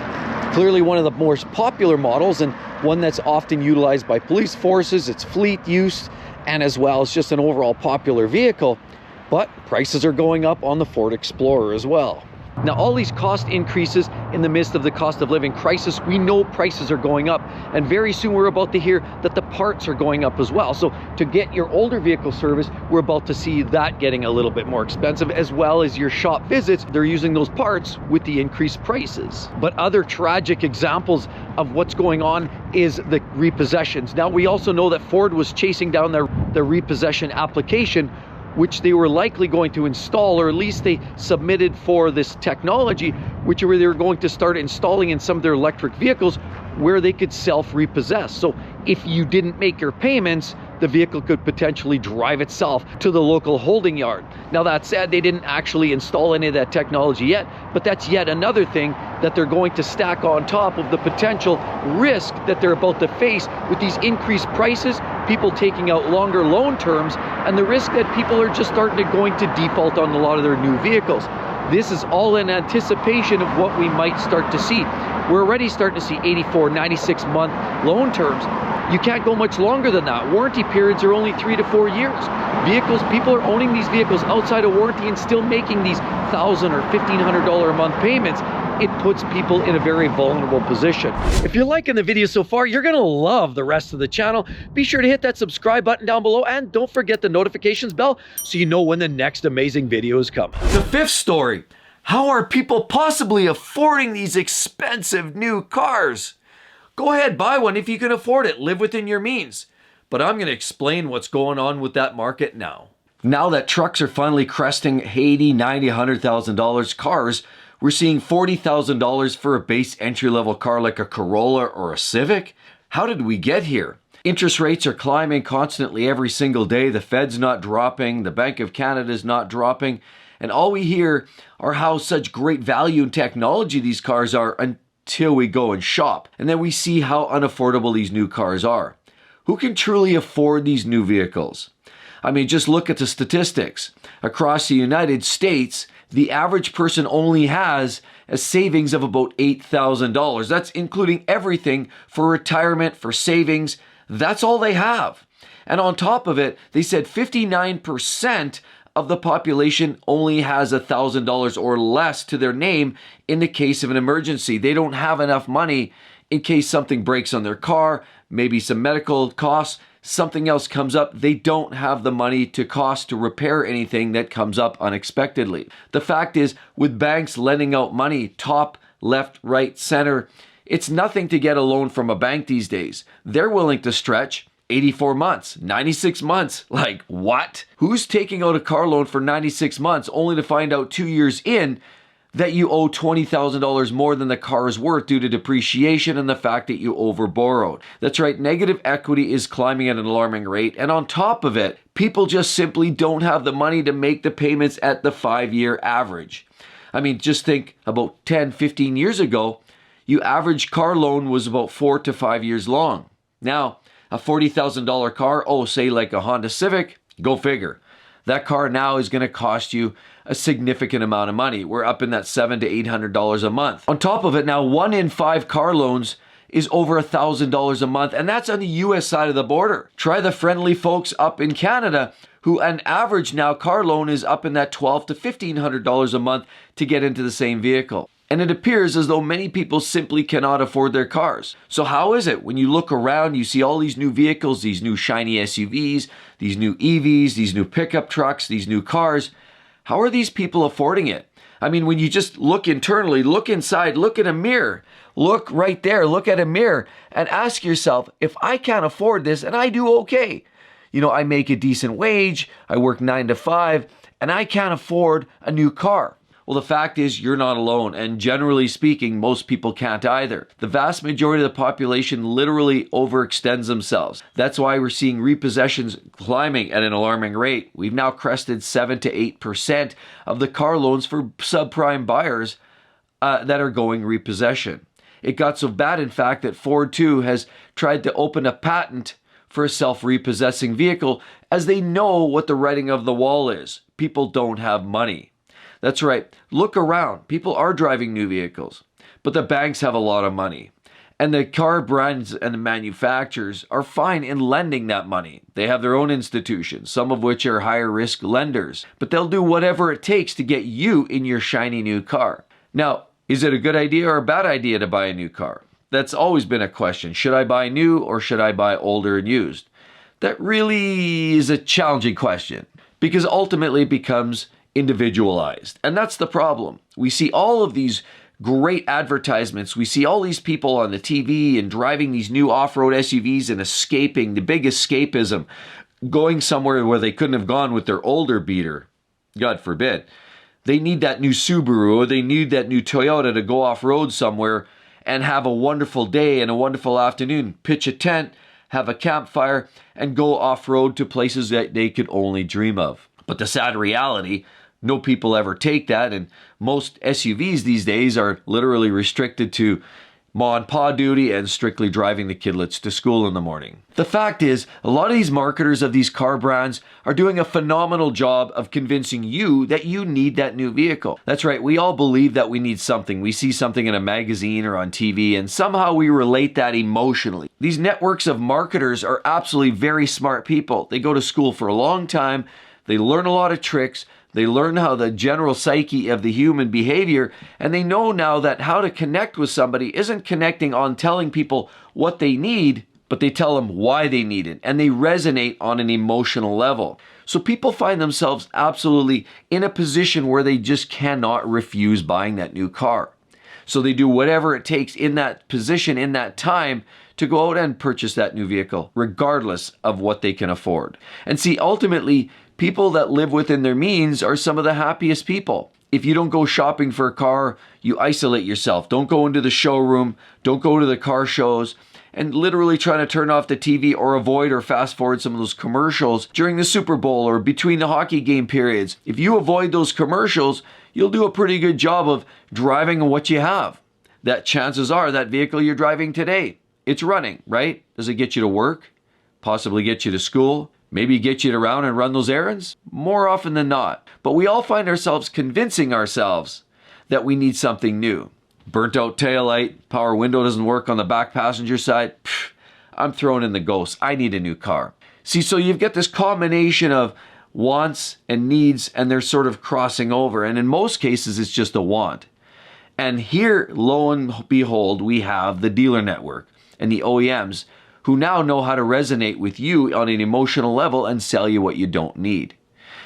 Clearly one of the most popular models, and one that's often utilized by police forces, it's fleet use, and as well as just an overall popular vehicle. But prices are going up on the Ford Explorer as well. Now, all these cost increases in the midst of the cost of living crisis, we know prices are going up, and very soon we're about to hear that the parts are going up as well. So to get your older vehicle service, we're about to see that getting a little bit more expensive, as well as your shop visits. They're using those parts with the increased prices. But other tragic examples of what's going on is the repossessions. Now, we also know that Ford was chasing down the repossession application, which they were likely going to install, or at least they submitted for this technology, which they were going to start installing in some of their electric vehicles where they could self-repossess. So if you didn't make your payments, the vehicle could potentially drive itself to the local holding yard. Now, that said, they didn't actually install any of that technology yet, but that's yet another thing that they're going to stack on top of the potential risk that they're about to face with these increased prices, people taking out longer loan terms, and the risk that people are just starting to going to default on a lot of their new vehicles. This is all in anticipation of what we might start to see. We're already starting to see 84, 96 month loan terms. You can't go much longer than that. Warranty periods are only 3 to 4 years. People are owning these vehicles outside of warranty and still making these $1,000 or $1,500 a month payments. It puts people in a very vulnerable position. If you're liking the video so far, you're gonna love the rest of the channel. Be sure to hit that subscribe button down below, and don't forget the notifications bell so you know when the next amazing videos come. The fifth story: how are people possibly affording these expensive new cars? Go ahead, buy one if you can afford it. Live within your means. But I'm going to explain what's going on with that market now. Now that trucks are finally cresting $80,000, $90,000, $100,000 cars, we're seeing $40,000 for a base entry-level car like a Corolla or a Civic. How did we get here? Interest rates are climbing constantly every single day. The Fed's not dropping. The Bank of Canada's not dropping. And all we hear are how such great value and technology these cars are until we go and shop. And then we see how unaffordable these new cars are. Who can truly afford these new vehicles? I mean, just look at the statistics. Across the United States, the average person only has a savings of about $8,000. That's including everything for retirement, for savings. That's all they have. And on top of it, they said 59% of the population only has $1,000 or less to their name in the case of an emergency. They don't have enough money in case something breaks on their car, maybe some medical costs, something else comes up. They don't have the money to repair anything that comes up unexpectedly. The fact is, with banks lending out money, top, left, right, center, it's nothing to get a loan from a bank these days. They're willing to stretch 84 months, 96 months. Like, what? Who's taking out a car loan for 96 months only to find out 2 years in that you owe $20,000 more than the car is worth due to depreciation and the fact that you overborrowed? That's right, negative equity is climbing at an alarming rate. And on top of it, people just simply don't have the money to make the payments at the 5-year average. I mean, just think about 10, 15 years ago, your average car loan was about 4 to 5 years long. Now, a $40,000 car, say like a Honda Civic, go figure. That car now is going to cost you a significant amount of money. We're up in that $700 to $800 a month. On top of it, now 1 in 5 car loans is over $1,000 a month, and that's on the US side of the border. Try the friendly folks up in Canada, who an average now car loan is up in that $1,200 to $1,500 a month to get into the same vehicle. And it appears as though many people simply cannot afford their cars. So how is it when you look around, you see all these new vehicles, these new shiny SUVs, these new EVs, these new pickup trucks, these new cars? How are these people affording it? I mean, when you just look internally, look inside, look in a mirror, look right there, look at a mirror and ask yourself, if I can't afford this and I do okay, I make a decent wage, I work 9 to 5, and I can't afford a new car. Well, the fact is you're not alone, and generally speaking, most people can't either. The vast majority of the population literally overextends themselves. That's why we're seeing repossessions climbing at an alarming rate. We've now crested 7 to 8% of the car loans for subprime buyers that are going repossession. It got so bad, in fact, that Ford too has tried to open a patent for a self-repossessing vehicle, as they know what the writing of the wall is. People don't have money. That's right. Look around. People are driving new vehicles, but the banks have a lot of money. And the car brands and the manufacturers are fine in lending that money. They have their own institutions, some of which are higher risk lenders, but they'll do whatever it takes to get you in your shiny new car. Now, is it a good idea or a bad idea to buy a new car? That's always been a question. Should I buy new or should I buy older and used? That really is a challenging question because ultimately it becomes individualized. And that's the problem. We see all of these great advertisements. We see all these people on the TV and driving these new off-road SUVs and escaping, the big escapism, going somewhere where they couldn't have gone with their older beater. God forbid. They need that new Subaru or they need that new Toyota to go off-road somewhere and have a wonderful day and a wonderful afternoon. Pitch a tent, have a campfire, and go off-road to places that they could only dream of. But the sad reality, no people ever take that, and most SUVs these days are literally restricted to ma and pa duty and strictly driving the kidlets to school in the morning. The fact is, a lot of these marketers of these car brands are doing a phenomenal job of convincing you that you need that new vehicle. That's right, we all believe that we need something. We see something in a magazine or on TV, and somehow we relate that emotionally. These networks of marketers are absolutely very smart people. They go to school for a long time, they learn a lot of tricks, they learn how the general psyche of the human behavior, and they know now that how to connect with somebody isn't connecting on telling people what they need, but they tell them why they need it, and they resonate on an emotional level. So people find themselves absolutely in a position where they just cannot refuse buying that new car. So they do whatever it takes in that position, in that time, to go out and purchase that new vehicle, regardless of what they can afford. And see, ultimately, people that live within their means are some of the happiest people. If you don't go shopping for a car, you isolate yourself. Don't go into the showroom, don't go to the car shows, and literally trying to turn off the TV or avoid or fast forward some of those commercials during the Super Bowl or between the hockey game periods. If you avoid those commercials, you'll do a pretty good job of driving on what you have. That chances are that vehicle you're driving today, it's running, right? Does it get you to work? Possibly get you to school? Maybe get you around and run those errands? More often than not. But we all find ourselves convincing ourselves that we need something new. Burnt out taillight, power window doesn't work on the back passenger side. I'm throwing in the ghost. I need a new car. See, so you've got this combination of wants and needs, and they're sort of crossing over. And in most cases, it's just a want. And here, lo and behold, we have the dealer network and the OEMs who now know how to resonate with you on an emotional level and sell you what you don't need.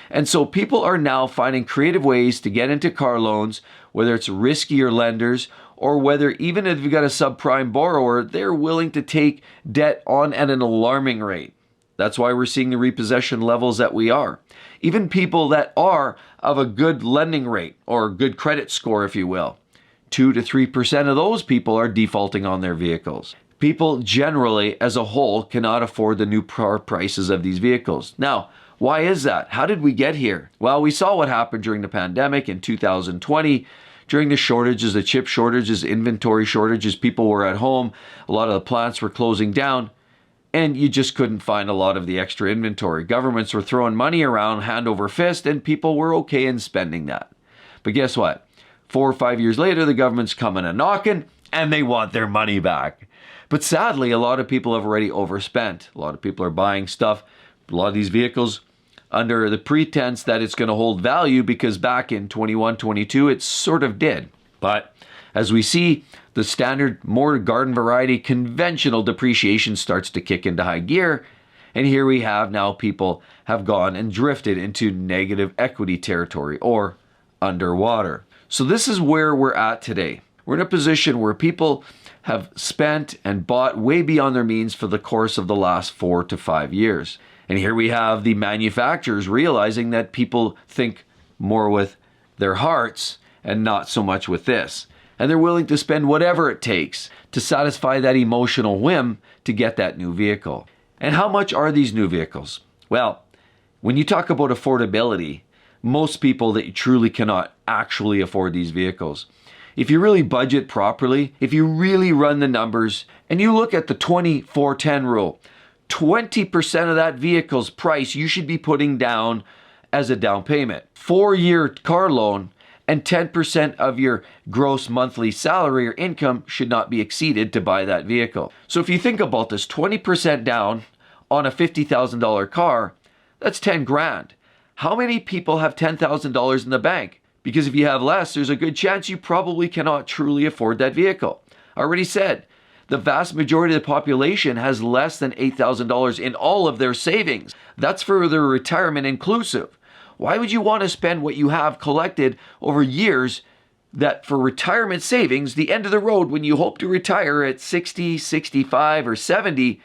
And so people are now finding creative ways to get into car loans, whether it's riskier lenders or whether even if you've got a subprime borrower, they're willing to take debt on at an alarming rate. That's why we're seeing the repossession levels that we are. Even people that are of a good lending rate or good credit score, if you will, 2 to 3% of those people are defaulting on their vehicles. People generally, as a whole, cannot afford the new prices of these vehicles. Now, why is that? How did we get here? Well, we saw what happened during the pandemic in 2020, during the shortages, the chip shortages, inventory shortages. People were at home. A lot of the plants were closing down, and you just couldn't find a lot of the extra inventory. Governments were throwing money around hand over fist, and people were okay in spending that. But guess what? 4 or 5 years later, the government's coming and knocking, and they want their money back. But sadly, a lot of people have already overspent. A lot of people are buying stuff, a lot of these vehicles, under the pretense that it's going to hold value because back in 21, 22, it sort of did. But as we see, the standard, more garden variety, conventional depreciation starts to kick into high gear. And here we have now people have gone and drifted into negative equity territory or underwater. So this is where we're at today. We're in a position where people have spent and bought way beyond their means for the course of the last 4 to 5 years. And here we have the manufacturers realizing that people think more with their hearts and not so much with this. And they're willing to spend whatever it takes to satisfy that emotional whim to get that new vehicle. And how much are these new vehicles? Well, when you talk about affordability, most people that truly cannot actually afford these vehicles, If you really budget properly, if you really run the numbers, and you look at the 20-4-10 rule, 20% of that vehicle's price you should be putting down as a down payment. 4-year car loan and 10% of your gross monthly salary or income should not be exceeded to buy that vehicle. So if you think about this, 20% down on a $50,000 car, that's 10 grand. How many people have $10,000 in the bank? Because if you have less, there's a good chance you probably cannot truly afford that vehicle. I already said, the vast majority of the population has less than $8,000 in all of their savings. That's for their retirement inclusive. Why would you want to spend what you have collected over years that for retirement savings, the end of the road when you hope to retire at 60, 65, or 70,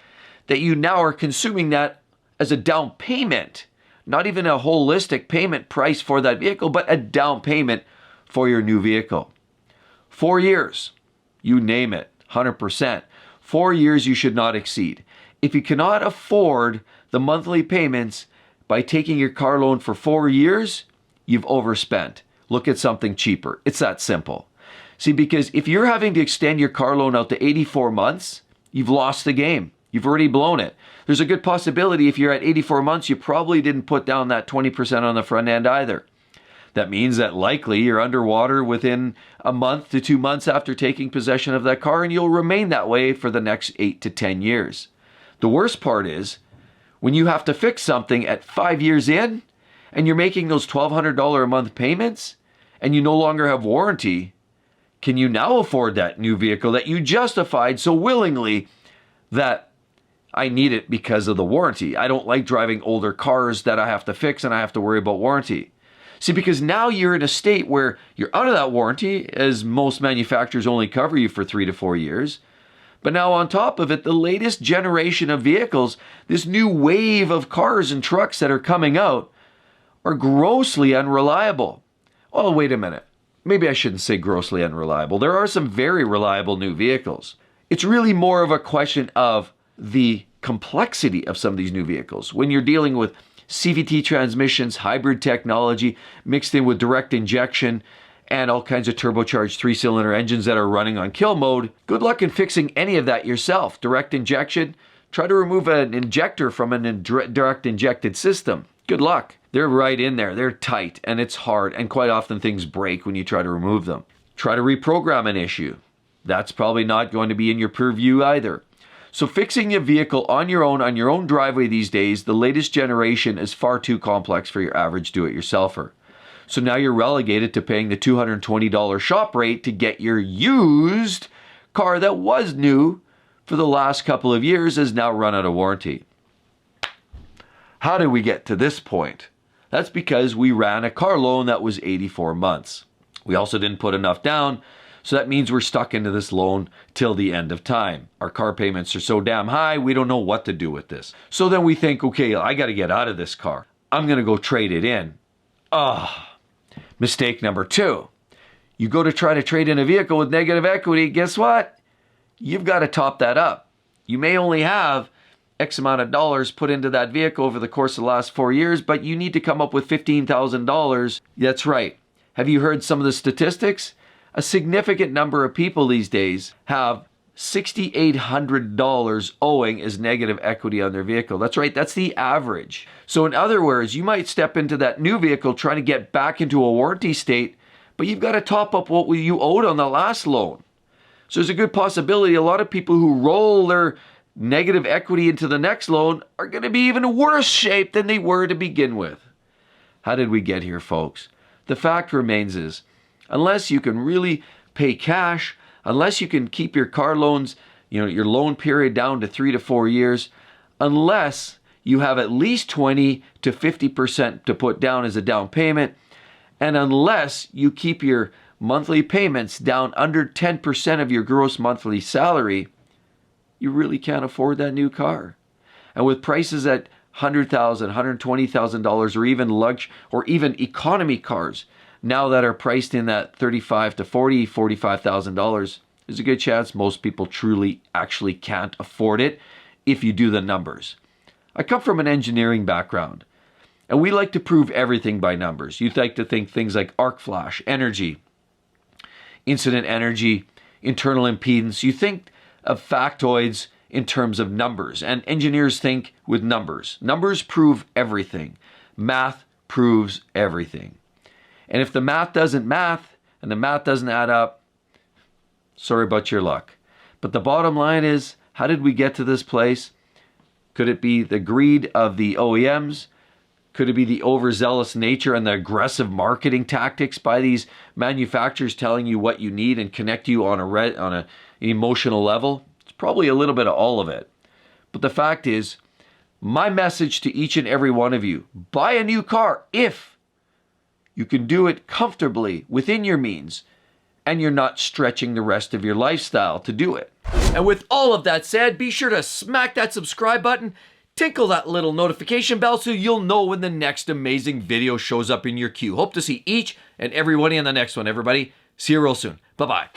that you now are consuming that as a down payment, not even a holistic payment price for that vehicle, but a down payment for your new vehicle. 4 years, you name it, 100%. 4 years you should not exceed. If you cannot afford the monthly payments by taking your car loan for 4 years, you've overspent. Look at something cheaper. It's that simple. See, because if you're having to extend your car loan out to 84 months, you've lost the game. You've already blown it. There's a good possibility if you're at 84 months, you probably didn't put down that 20% on the front end either. That means that likely you're underwater within a month to 2 months after taking possession of that car, and you'll remain that way for the next 8 to 10 years. The worst part is when you have to fix something at 5 years in and you're making those $1,200 a month payments and you no longer have warranty, can you now afford that new vehicle that you justified so willingly that I need it because of the warranty? I don't like driving older cars that I have to fix and I have to worry about warranty. See, because now you're in a state where you're out of that warranty, as most manufacturers only cover you for 3 to 4 years. But now on top of it, the latest generation of vehicles, this new wave of cars and trucks that are coming out, are grossly unreliable. Oh, wait a minute. Maybe I shouldn't say grossly unreliable. There are some very reliable new vehicles. It's really more of a question of the complexity of some of these new vehicles. When you're dealing with CVT transmissions, hybrid technology, mixed in with direct injection, and all kinds of turbocharged 3-cylinder engines that are running on kill mode, good luck in fixing any of that yourself. Direct injection, try to remove an injector from a direct injected system. Good luck. They're right in there. They're tight, and it's hard, and quite often things break when you try to remove them. Try to reprogram an issue. That's probably not going to be in your purview either. So fixing a vehicle on your own driveway these days, the latest generation, is far too complex for your average do-it-yourselfer. So now you're relegated to paying the $220 shop rate to get your used car that was new for the last couple of years has now run out of warranty. How did we get to this point? That's because we ran a car loan that was 84 months. We also didn't put enough down, so that means we're stuck into this loan till the end of time. Our car payments are so damn high, we don't know what to do with this. So then we think, okay, I got to get out of this car. I'm going to go trade it in. Mistake number 2. You go to try to trade in a vehicle with negative equity. Guess what? You've got to top that up. You may only have X amount of dollars put into that vehicle over the course of the last 4 years, but you need to come up with $15,000. That's right. Have you heard some of the statistics? A significant number of people these days have $6,800 owing as negative equity on their vehicle. That's right, that's the average. So in other words, you might step into that new vehicle trying to get back into a warranty state, but you've got to top up what you owed on the last loan. So there's a good possibility a lot of people who roll their negative equity into the next loan are going to be even worse shape than they were to begin with. How did we get here, folks? The fact remains is, unless you can really pay cash, unless you can keep your car loans, your loan period down to 3 to 4 years, unless you have at least 20 to 50% to put down as a down payment, and unless you keep your monthly payments down under 10% of your gross monthly salary, you really can't afford that new car. And with prices at $100,000, $120,000, or even or even economy cars now that are priced in that $35,000 to $45,000, there's a good chance most people truly actually can't afford it if you do the numbers. I come from an engineering background, and we like to prove everything by numbers. You like to think things like arc flash, energy, incident energy, internal impedance. You think of factoids in terms of numbers, and engineers think with numbers. Numbers prove everything. Math proves everything. And if the math doesn't math and the math doesn't add up, sorry about your luck. But the bottom line is, how did we get to this place? Could it be the greed of the OEMs? Could it be the overzealous nature and the aggressive marketing tactics by these manufacturers telling you what you need and connect you on an emotional level? It's probably a little bit of all of it. But the fact is, my message to each and every one of you, buy a new car if you can do it comfortably within your means and you're not stretching the rest of your lifestyle to do it. And with all of that said, be sure to smack that subscribe button, tinkle that little notification bell so you'll know when the next amazing video shows up in your queue. Hope to see each and every one in the next one, everybody. See you real soon. Bye-bye.